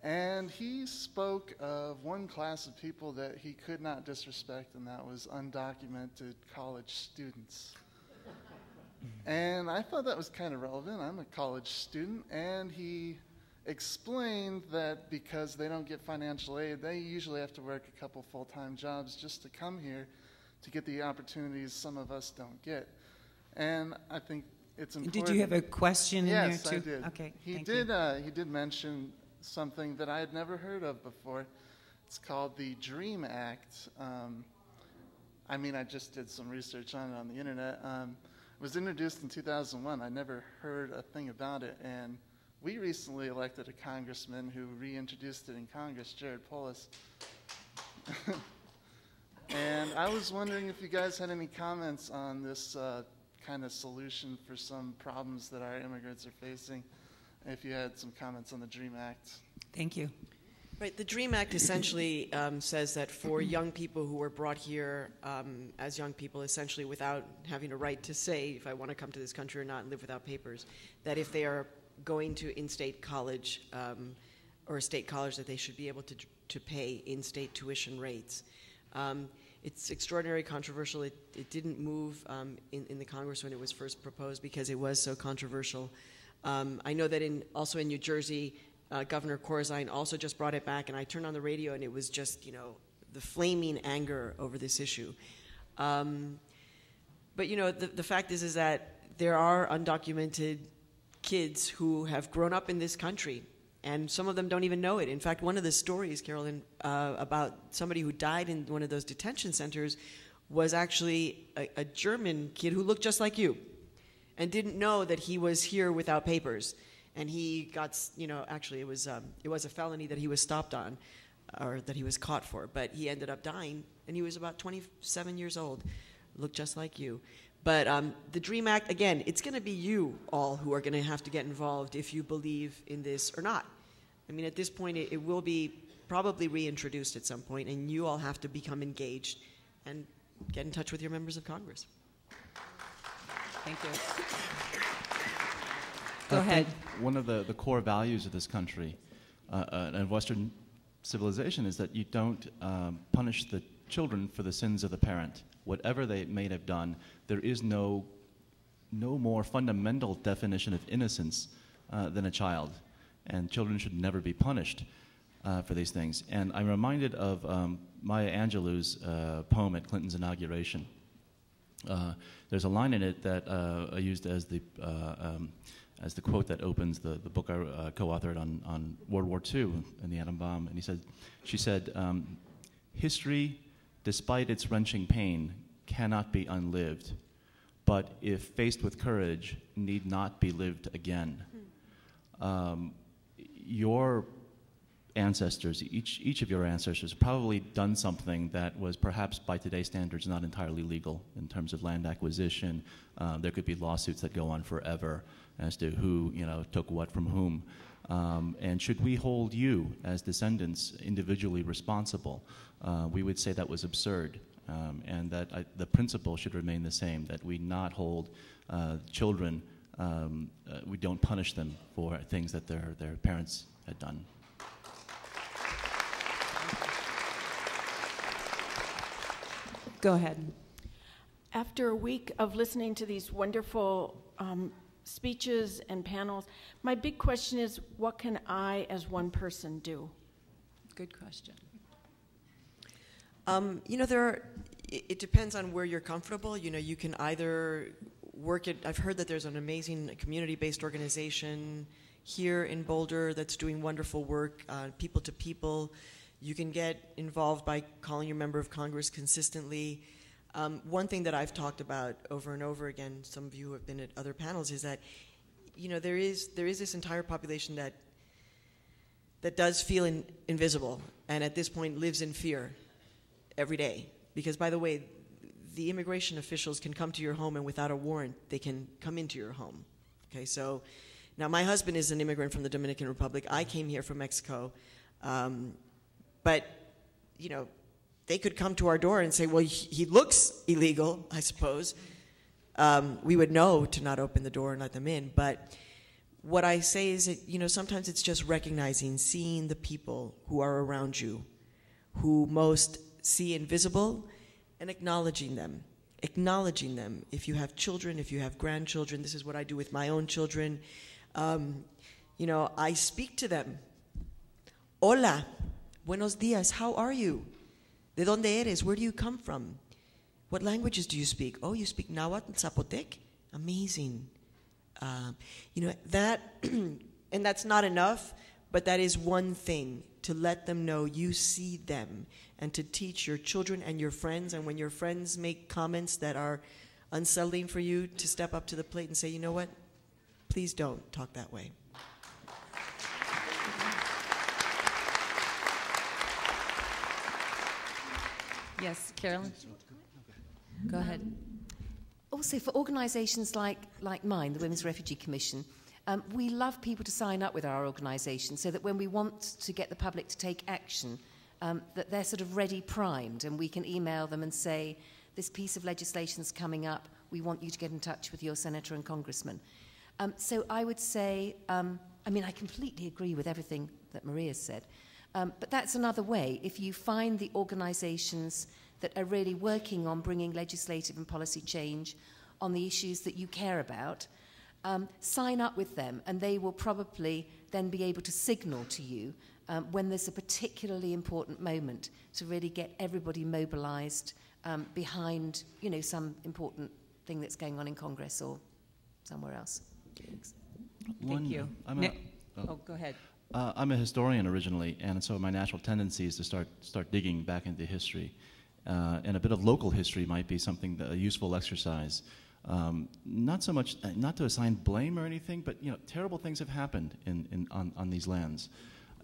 And he spoke of one class of people that he could not disrespect, and that was undocumented college students. And I thought that was kind of relevant. I'm a college student, and he explained that because they don't get financial aid, they usually have to work a couple full-time jobs just to come here to get the opportunities some of us don't get. And I think it's important. Did you have a question in there too? Yes, I did. Okay, he thank did mention something that I had never heard of before. It's called the DREAM Act. I just did some research on it on the internet. It was introduced in 2001. I never heard a thing about it, and we recently elected a congressman who reintroduced it in Congress, Jared Polis. And I was wondering if you guys had any comments on this kind of solution for some problems that our immigrants are facing. If you had some comments on the DREAM Act. Thank you. Right, the DREAM Act essentially says that for young people who were brought here as young people, essentially without having a right to say if I want to come to this country or not and live without papers, that if they are going to in-state college or a state college, that they should be able to pay in-state tuition rates. It's extraordinarily controversial. It didn't move in the Congress when it was first proposed because it was so controversial. I know that also in New Jersey, Governor Corzine also just brought it back, and I turned on the radio, and it was just, the flaming anger over this issue. But, the fact is that there are undocumented kids who have grown up in this country, and some of them don't even know it. In fact, one of the stories, Carolyn, about somebody who died in one of those detention centers was actually a German kid who looked just like you, and didn't know that he was here without papers. And he got, actually it was a felony that he was stopped on, or that he was caught for, but he ended up dying, and he was about 27 years old, looked just like you. But the DREAM Act, again, it's going to be you all who are going to have to get involved if you believe in this or not. At this point, it will be probably reintroduced at some point, and you all have to become engaged and get in touch with your members of Congress. Thank you. Go ahead. One of the core values of this country and Western civilization is that you don't punish the children for the sins of the parent. Whatever they may have done, there is no more fundamental definition of innocence than a child. And children should never be punished for these things. And I'm reminded of Maya Angelou's poem at Clinton's inauguration. There's a line in it that I used as the quote that opens the book I co-authored on World War II and the atom bomb. And she said, history, despite its wrenching pain, cannot be unlived, but if faced with courage, need not be lived again. Your ancestors, each of your ancestors, probably done something that was perhaps by today's standards not entirely legal in terms of land acquisition. There could be lawsuits that go on forever as to who took what from whom. And should we hold you as descendants individually responsible? We would say that was absurd. and that the principle should remain the same, that we not hold children, we don't punish them for things that their parents had done. Go ahead. After a week of listening to these wonderful speeches and panels, my big question is, what can I, as one person, do? Good question. It depends on where you're comfortable. You can either work at, I've heard that there's an amazing community-based organization here in Boulder that's doing wonderful work, people to people. You can get involved by calling your member of Congress consistently. One thing that I've talked about over and over again, some of you who have been at other panels, is that there is this entire population that does feel invisible, and at this point lives in fear every day. Because, by the way, the immigration officials can come to your home, and without a warrant, they can come into your home. Okay, so now my husband is an immigrant from the Dominican Republic. I came here from Mexico, but they could come to our door and say, well, he looks illegal, I suppose. We would know to not open the door and let them in. But what I say is that, sometimes it's just recognizing, seeing the people who are around you, who most see invisible, and acknowledging them. Acknowledging them. If you have children, if you have grandchildren, this is what I do with my own children. I speak to them. Hola, buenos dias, how are you? ¿De dónde eres? Where do you come from? What languages do you speak? Oh, you speak Nahuatl, Zapotec? Amazing. That, and that's not enough, but that is one thing, to let them know you see them, and to teach your children and your friends, and when your friends make comments that are unsettling for you, to step up to the plate and say, you know what? Please don't talk that way. Yes, Carolyn? Go ahead. Also, for organisations like mine, the Women's Refugee Commission, we love people to sign up with our organisation so that when we want to get the public to take action, that they're sort of ready, primed, and we can email them and say, this piece of legislation's coming up, we want you to get in touch with your senator and congressman. So I would say, I completely agree with everything that Maria said, but that's another way. If you find the organisations that are really working on bringing legislative and policy change on the issues that you care about, sign up with them, and they will probably then be able to signal to you when there's a particularly important moment to really get everybody mobilised behind, some important thing that's going on in Congress or somewhere else. Thank you. Go ahead. I'm a historian originally, and so my natural tendency is to start digging back into history. And a bit of local history might be something, a useful exercise. Not so much, not to assign blame or anything, but terrible things have happened on these lands.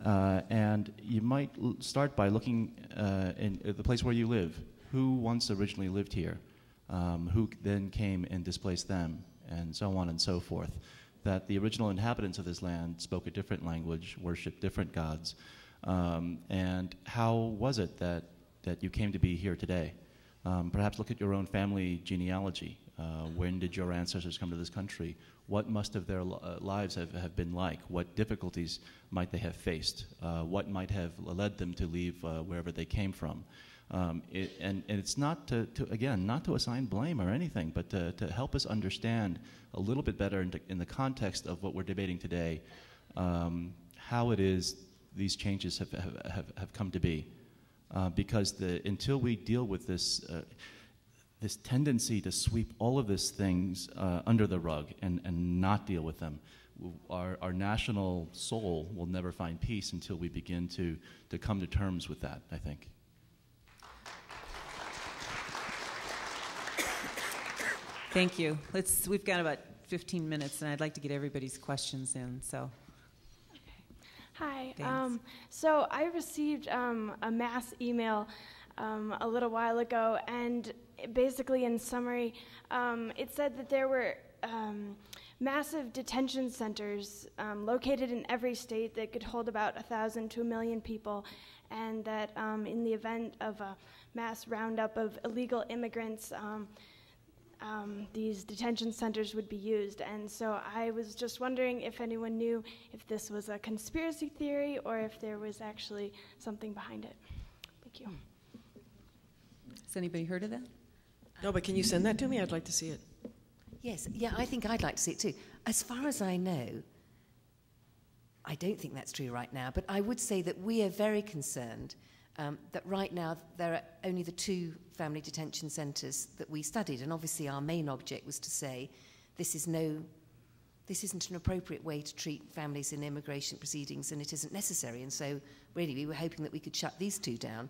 And you might start by looking in the place where you live. Who once originally lived here? Who then came and displaced them? And so on and so forth. That the original inhabitants of this land spoke a different language, worshipped different gods. And how was it that you came to be here today? Perhaps look at your own family genealogy. When did your ancestors come to this country? What must have their lives have been like? What difficulties might they have faced? What might have led them to leave wherever they came from? And it's not not to assign blame or anything, but to help us understand a little bit better in the context of what we're debating today, how it is these changes have come to be. Because until we deal with this tendency to sweep all of these things under the rug and not deal with them, our national soul will never find peace until we begin to come to terms with that, I think. Thank you. We've got about 15 minutes, and I'd like to get everybody's questions in. So. Hi. So I received a mass email a little while ago, and basically in summary, it said that there were massive detention centers located in every state that could hold about 1,000 to 1 million people, and that in the event of a mass roundup of illegal immigrants, these detention centers would be used. And so I was just wondering if anyone knew if this was a conspiracy theory or if there was actually something behind it. Thank you. Has anybody heard of that? No, but can you send that to me? I'd like to see it. Yes, yeah, I think I'd like to see it too. As far as I know, I don't think that's true right now, but I would say that we are very concerned that right now there are only the 2 family detention centres that we studied, and obviously our main object was to say this isn't an appropriate way to treat families in immigration proceedings, and it isn't necessary. And so really we were hoping that we could shut these 2 down.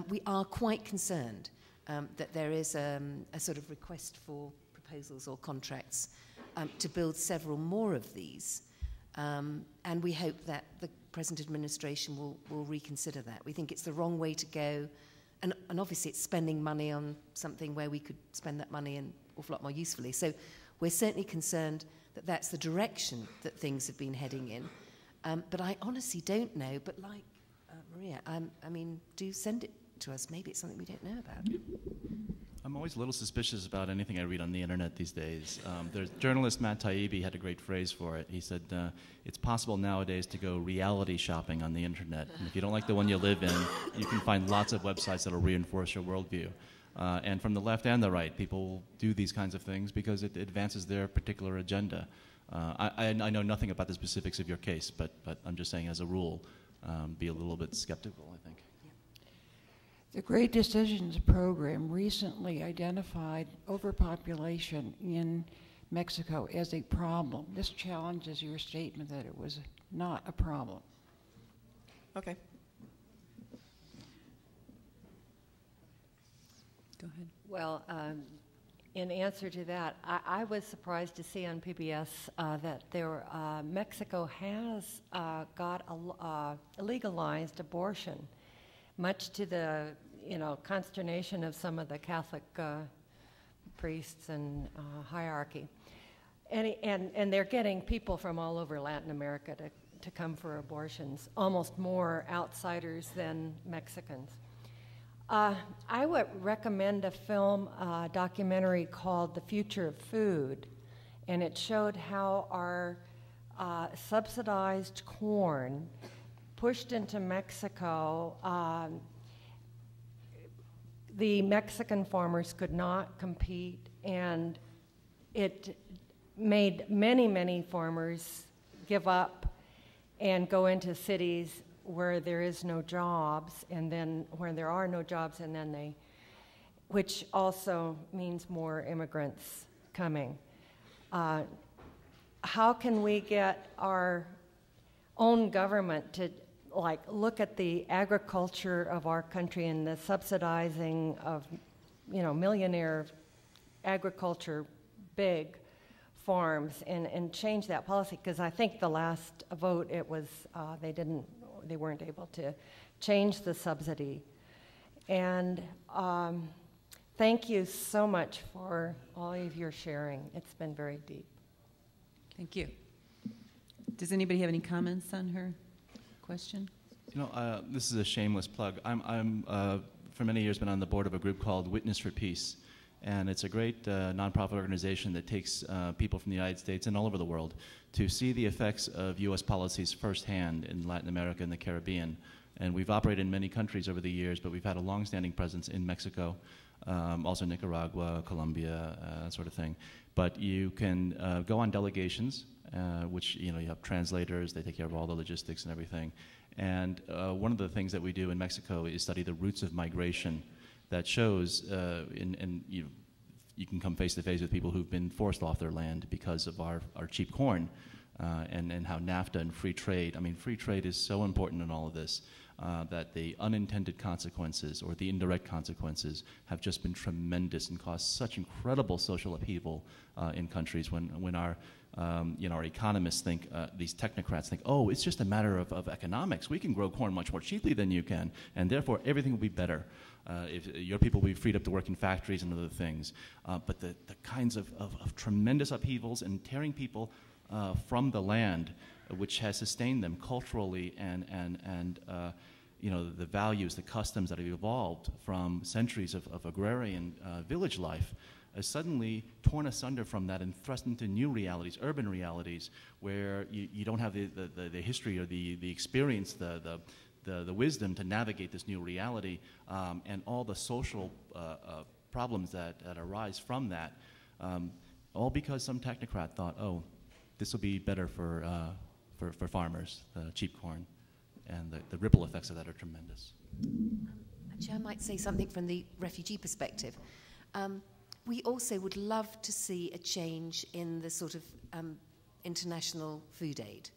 We are quite concerned that there is a sort of request for proposals or contracts to build several more of these. And we hope that the present administration will reconsider that. We think it's the wrong way to go. And obviously it's spending money on something where we could spend that money an awful lot more usefully. So we're certainly concerned that that's the direction that things have been heading in. But I honestly don't know. But like Maria, I mean, do send it to us. Maybe it's something we don't know about. I'm always a little suspicious about anything I read on the internet these days. There's journalist Matt Taibbi had a great phrase for it. He said, it's possible nowadays to go reality shopping on the internet. And if you don't like the one you live in, you can find lots of websites that will reinforce your worldview. And from the left and the right, people do these kinds of things because it advances their particular agenda. I know nothing about the specifics of your case, but I'm just saying as a rule, be a little bit skeptical, I think. The Great Decisions program recently identified overpopulation in Mexico as a problem. This challenges your statement that it was not a problem. Okay. Go ahead. Well, in answer to that, I was surprised to see on PBS that Mexico has got a legalized abortion, much to the consternation of some of the Catholic priests and hierarchy. And they're getting people from all over Latin America to come for abortions, almost more outsiders than Mexicans. I would recommend a film documentary called The Future of Food, and it showed how our subsidized corn pushed into Mexico, the Mexican farmers could not compete, and it made many, many farmers give up and go into cities where there is no jobs, and then where there are no jobs, and then which also means more immigrants coming. How can we get our own government to look at the agriculture of our country and the subsidizing of, millionaire agriculture, big farms, and change that policy? Because I think the last vote, it was they weren't able to change the subsidy. And thank you so much for all of your sharing. It's been very deep. Thank you. Does anybody have any comments on her question? This is a shameless plug. I'm for many years been on the board of a group called Witness for Peace, and it's a great nonprofit organization that takes people from the United States and all over the world to see the effects of U.S. policies firsthand in Latin America and the Caribbean. And we've operated in many countries over the years, but we've had a long-standing presence in Mexico, also Nicaragua, Colombia, that sort of thing. But you can go on delegations, which you have translators, they take care of all the logistics and everything. And one of the things that we do in Mexico is study the roots of migration that shows, you can come face to face with people who've been forced off their land because of our cheap corn, and how NAFTA and free trade, free trade is so important in all of this, that the unintended consequences or the indirect consequences have just been tremendous and caused such incredible social upheaval in countries when our Our economists think, these technocrats think, oh, it's just a matter of economics. We can grow corn much more cheaply than you can, and therefore everything will be better. If your people will be freed up to work in factories and other things. But the kinds of tremendous upheavals and tearing people from the land, which has sustained them culturally and the values, the customs that have evolved from centuries of agrarian village life, has suddenly torn asunder from that and thrust into new realities, urban realities, where you don't have the history or the experience, the wisdom to navigate this new reality, and all the social problems that arise from that, all because some technocrat thought, oh, this will be better for farmers, the cheap corn, and the ripple effects of that are tremendous. Actually, I might say something from the refugee perspective. We also would love to see a change in the sort of international food aid.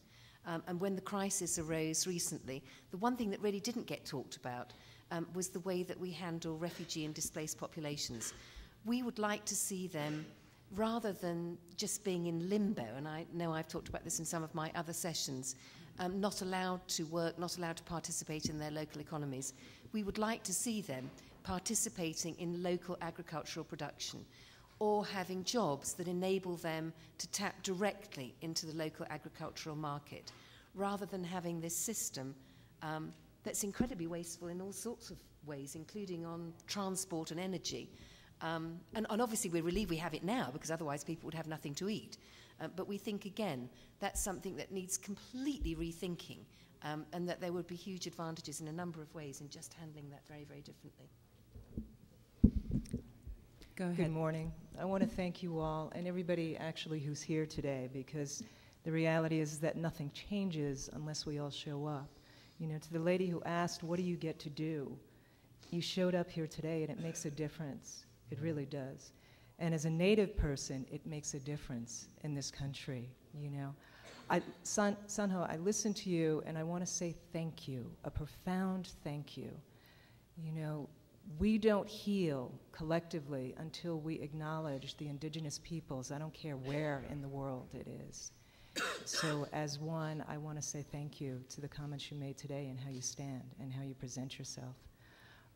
And when the crisis arose recently, the one thing that really didn't get talked about was the way that we handle refugee and displaced populations. We would like to see them, rather than just being in limbo, and I know I've talked about this in some of my other sessions, not allowed to work, not allowed to participate in their local economies. We would like to see them participating in local agricultural production, or having jobs that enable them to tap directly into the local agricultural market, rather than having this system that's incredibly wasteful in all sorts of ways, including on transport and energy. And obviously we're relieved we have it now, because otherwise people would have nothing to eat. But we think, again, that's something that needs completely rethinking, and that there would be huge advantages in a number of ways in just handling that very, very differently. Go ahead. Good morning. I want to thank you all and everybody actually who's here today, because the reality is that nothing changes unless we all show up. To the lady who asked, what do you get to do? You showed up here today and it makes a difference. It really does. And as a Native person, it makes a difference in this country, Sanho, I listened to you and I want to say thank you, a profound thank you. We don't heal collectively until we acknowledge the indigenous peoples. I don't care where in the world it is. So as one, I want to say thank you to the comments you made today and how you stand and how you present yourself.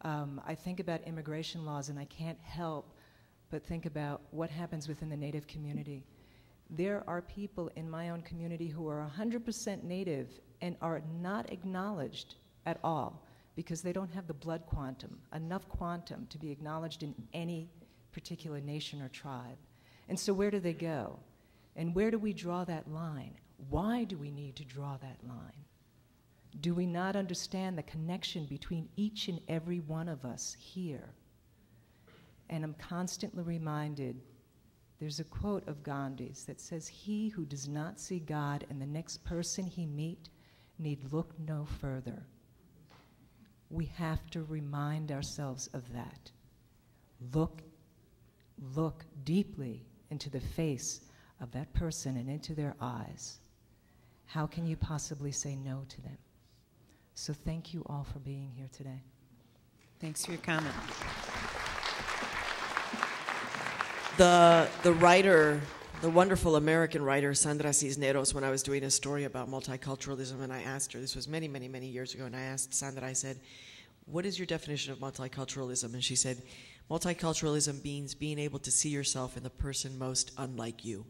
I think about immigration laws and I can't help but think about what happens within the Native community. There are people in my own community who are 100% Native and are not acknowledged at all, because they don't have the blood quantum, enough quantum to be acknowledged in any particular nation or tribe. And so where do they go? And where do we draw that line? Why do we need to draw that line? Do we not understand the connection between each and every one of us here? And I'm constantly reminded, there's a quote of Gandhi's that says, "He who does not see God in the next person he meet need look no further." We have to remind ourselves of that. Look deeply into the face of that person and into their eyes. How can you possibly say no to them? So thank you all for being here today. Thanks for your comment. The writer, the wonderful American writer Sandra Cisneros, when I was doing a story about multiculturalism, and I asked her, this was many, many, many years ago, and I asked Sandra, I said, what is your definition of multiculturalism? And she said, multiculturalism means being able to see yourself in the person most unlike you.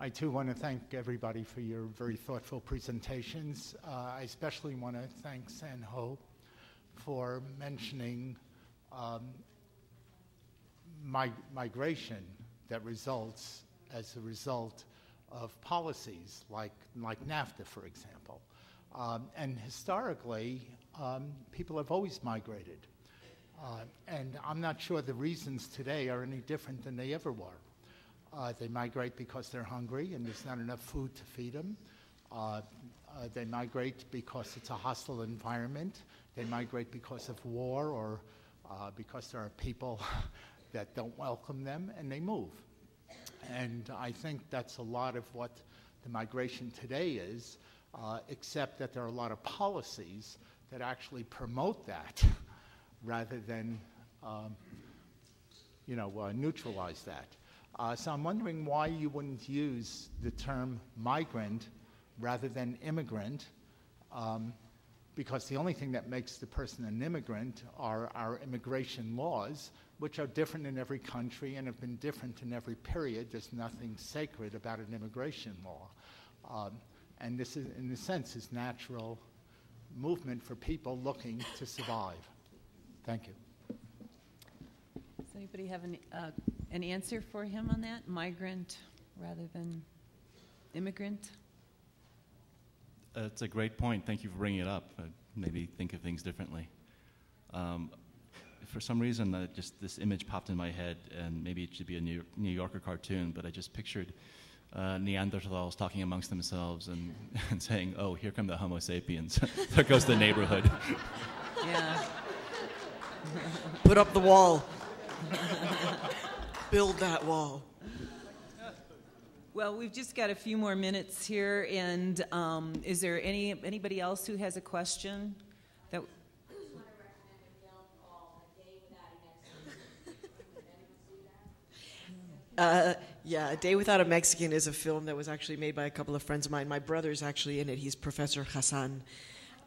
I too want to thank everybody for your very thoughtful presentations. I especially want to thank Sanho for mentioning migration that results as a result of policies like NAFTA, for example. And historically, people have always migrated. And I'm not sure the reasons today are any different than they ever were. They migrate because they're hungry and there's not enough food to feed them. They migrate because it's a hostile environment. They migrate because of war or because there are people that don't welcome them, and they move. And I think that's a lot of what the migration today is, except that there are a lot of policies that actually promote that rather than neutralize that. So I'm wondering why you wouldn't use the term migrant rather than immigrant, because the only thing that makes the person an immigrant are our immigration laws, which are different in every country and have been different in every period. There's nothing sacred about an immigration law. And this is, in a sense, is natural movement for people looking to survive. Thank you. Does anybody have an answer for him on that? Migrant rather than immigrant? It's a great point. Thank you for bringing it up. Maybe think of things differently. For some reason, just this image popped in my head, and maybe it should be a New Yorker cartoon, but I just pictured Neanderthals talking amongst themselves and saying, "Oh, here come the Homo sapiens. There goes the neighborhood." Yeah. Put up the wall. Build that wall. Well, we've just got a few more minutes here, and is there anybody else who has a question? That Yeah, A Day Without a Mexican is a film that was actually made by a couple of friends of mine. My brother's actually in it. He's Professor Hassan.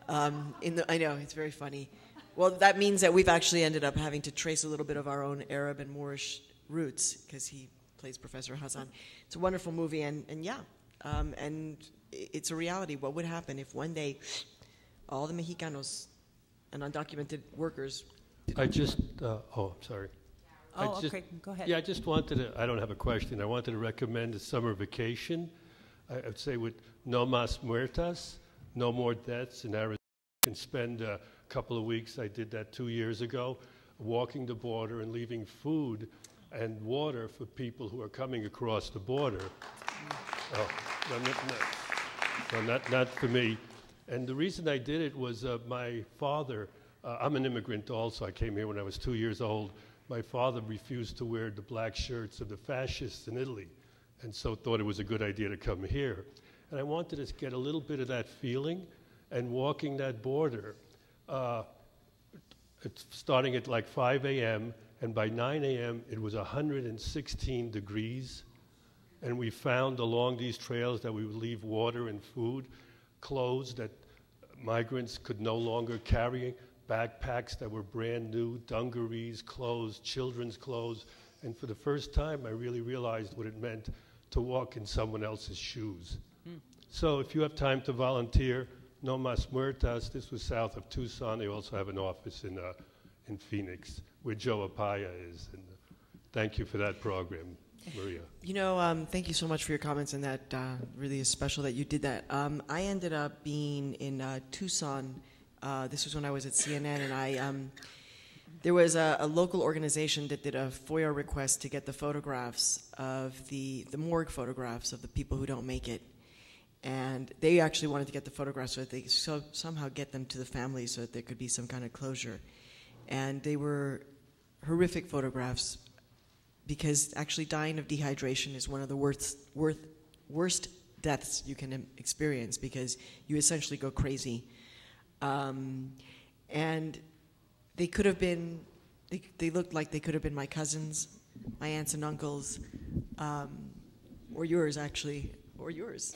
I know, it's very funny. Well, that means that we've actually ended up having to trace a little bit of our own Arab and Moorish roots because he plays Professor Hassan. It's a wonderful movie, and it's a reality. What would happen if one day all the Mexicanos and undocumented workers... I'm sorry. Okay, go ahead. Yeah, I just wanted to, I don't have a question. I wanted to recommend a summer vacation. I'd say with No Mas Muertas, no more deaths in Arizona. You can spend a couple of weeks, I did that 2 years ago, walking the border and leaving food and water for people who are coming across the border. Not for me. And the reason I did it was my father, I'm an immigrant also. I came here when I was 2 years old. My father refused to wear the black shirts of the fascists in Italy, and so thought it was a good idea to come here. And I wanted to get a little bit of that feeling, and walking that border, it's starting at like 5 a.m., and by 9 a.m. it was 116 degrees, and we found along these trails that we would leave water and food, clothes that migrants could no longer carry, backpacks that were brand new, dungarees, clothes, children's clothes, and for the first time I really realized what it meant to walk in someone else's shoes. So if you have time to volunteer, No Mas Muertas, this was south of Tucson. They also have an office in Phoenix, where Joe Apaya is. And thank you for that program, Maria. Thank you so much for your comments, and that really is special that you did that. I ended up being in Tucson. This was when I was at CNN, and there was a local organization that did a FOIA request to get the photographs of the morgue photographs of the people who don't make it. And they actually wanted to get the photographs so that they could somehow get them to the families so that there could be some kind of closure. And they were horrific photographs because actually dying of dehydration is one of the worst deaths you can experience because you essentially go crazy. And they could have been, they looked like they could have been my cousins, my aunts and uncles, or yours actually, or yours.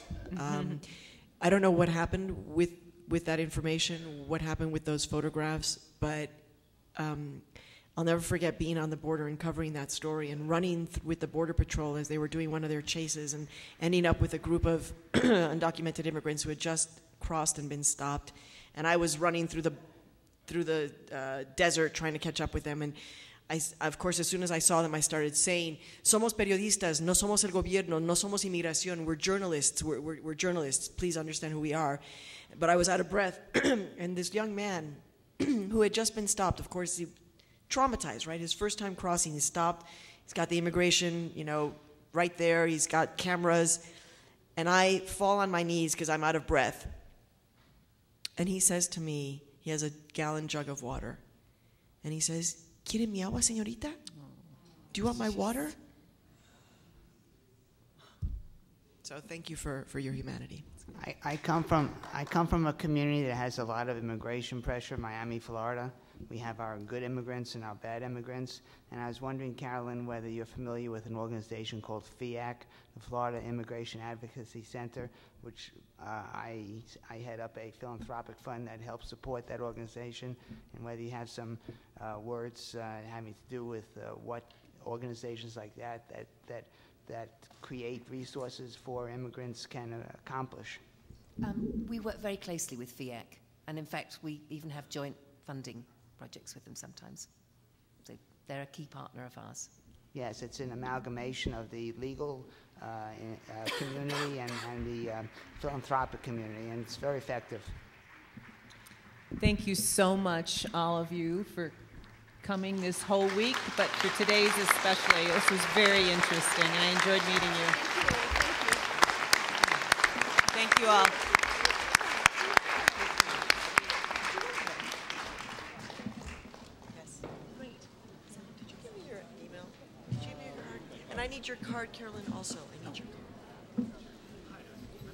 I don't know what happened with that information, what happened with those photographs, but I'll never forget being on the border and covering that story and running with the Border Patrol as they were doing one of their chases and ending up with a group of undocumented immigrants who had just crossed and been stopped. And I was running through the desert trying to catch up with them. And of course, as soon as I saw them, I started saying, "Somos periodistas, no somos el gobierno, no somos inmigración. We're journalists. We're journalists. Please understand who we are." But I was out of breath. And this young man who had just been stopped, of course, he traumatized, right? His first time crossing, he's stopped. He's got the immigration, right there. He's got cameras. And I fall on my knees because I'm out of breath. And he says to me, he has a gallon jug of water. And he says, "¿Quiere mi agua, señorita? Do you want my water?" So thank you for your humanity. I come from a community that has a lot of immigration pressure, Miami, Florida. We have our good immigrants and our bad immigrants. And I was wondering, Carolyn, whether you're familiar with an organization called FIAC, the Florida Immigration Advocacy Center, which I head up a philanthropic fund that helps support that organization, and whether you have some words having to do with what organizations like that create resources for immigrants can accomplish. We work very closely with FIAC, and in fact, we even have joint funding projects with them sometimes. So they're a key partner of ours. Yes, it's an amalgamation of the legal community and the philanthropic community, and it's very effective. Thank you so much, all of you, for coming this whole week, but for today's especially. This was very interesting, and I enjoyed meeting you. Thank you all. And I need your card, Carolyn, also. I need your card.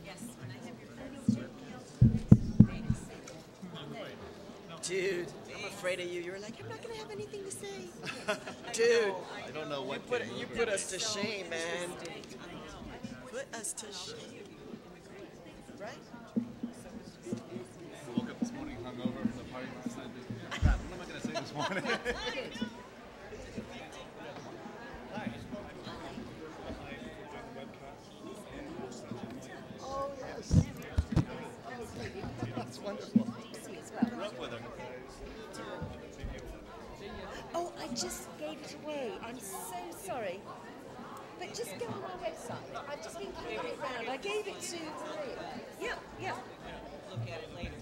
Yes, when I have your Dude, I'm afraid of you. You were like, I'm not going to have anything to say. Dude. I don't know what you put us to shame, man. Put us to shame. Right? I woke up this morning hungover from the party last night. Crap, what am I going to say this morning? Oh, yes. That's wonderful. Grew up with her. Oh, I just gave it away. I'm so sorry. But just go on our website. I've just been carrying it around. I gave it to Maria. Yeah. Look at it later.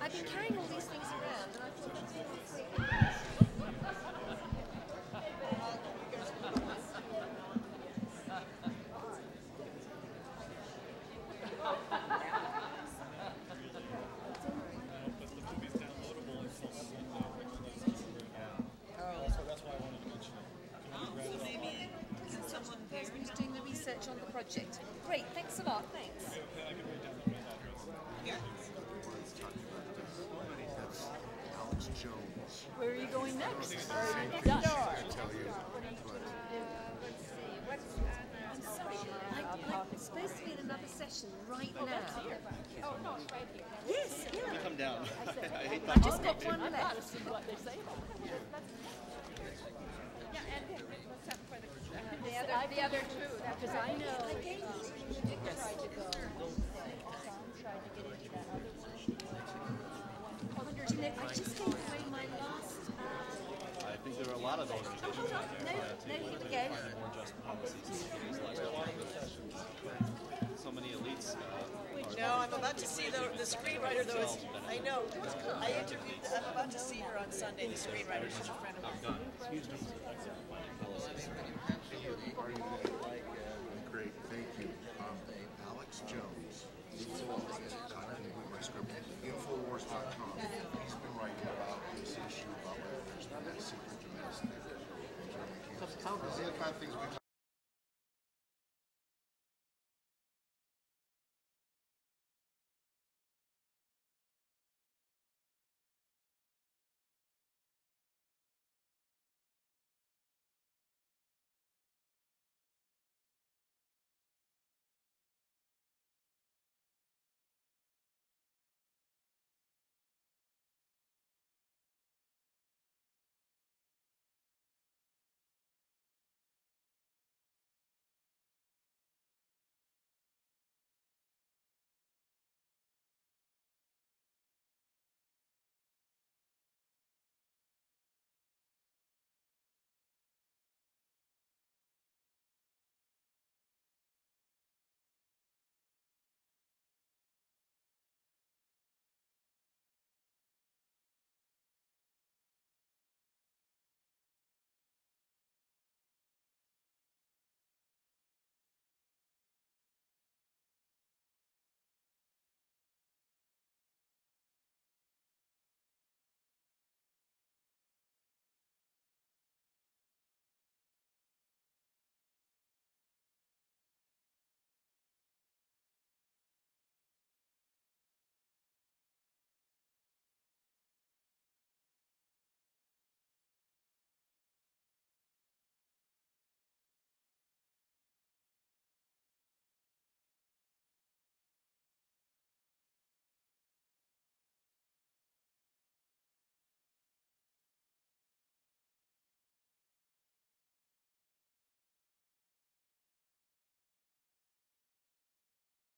I've been carrying all these things around, and I thought that's really sweet. Doing the research on the project. Great, thanks a lot. Thanks. Alex Jones. Where are you going next? Same thing I should tell you. I'm sorry. I'm supposed to be in another session right now. Oh, no, it's right here. Yes, yeah. You come down. I hate I just got one left. See what they say about it. Yeah, and what's up for the other two? Because I know Dick tried to go. Tom tried to get into that other one. I just gave away my last. I think there are a lot of those conditions out there. No, here we go. More just policies. So many elites. No, I'm about to see the screenwriter, though. I know. I'm about to see her on Sunday, the screenwriter. She's a friend of mine. Great, thank you. Alex Jones. Infowars.com. He's been writing about this issue about whether there's been a secret domestic. These are the kind of things we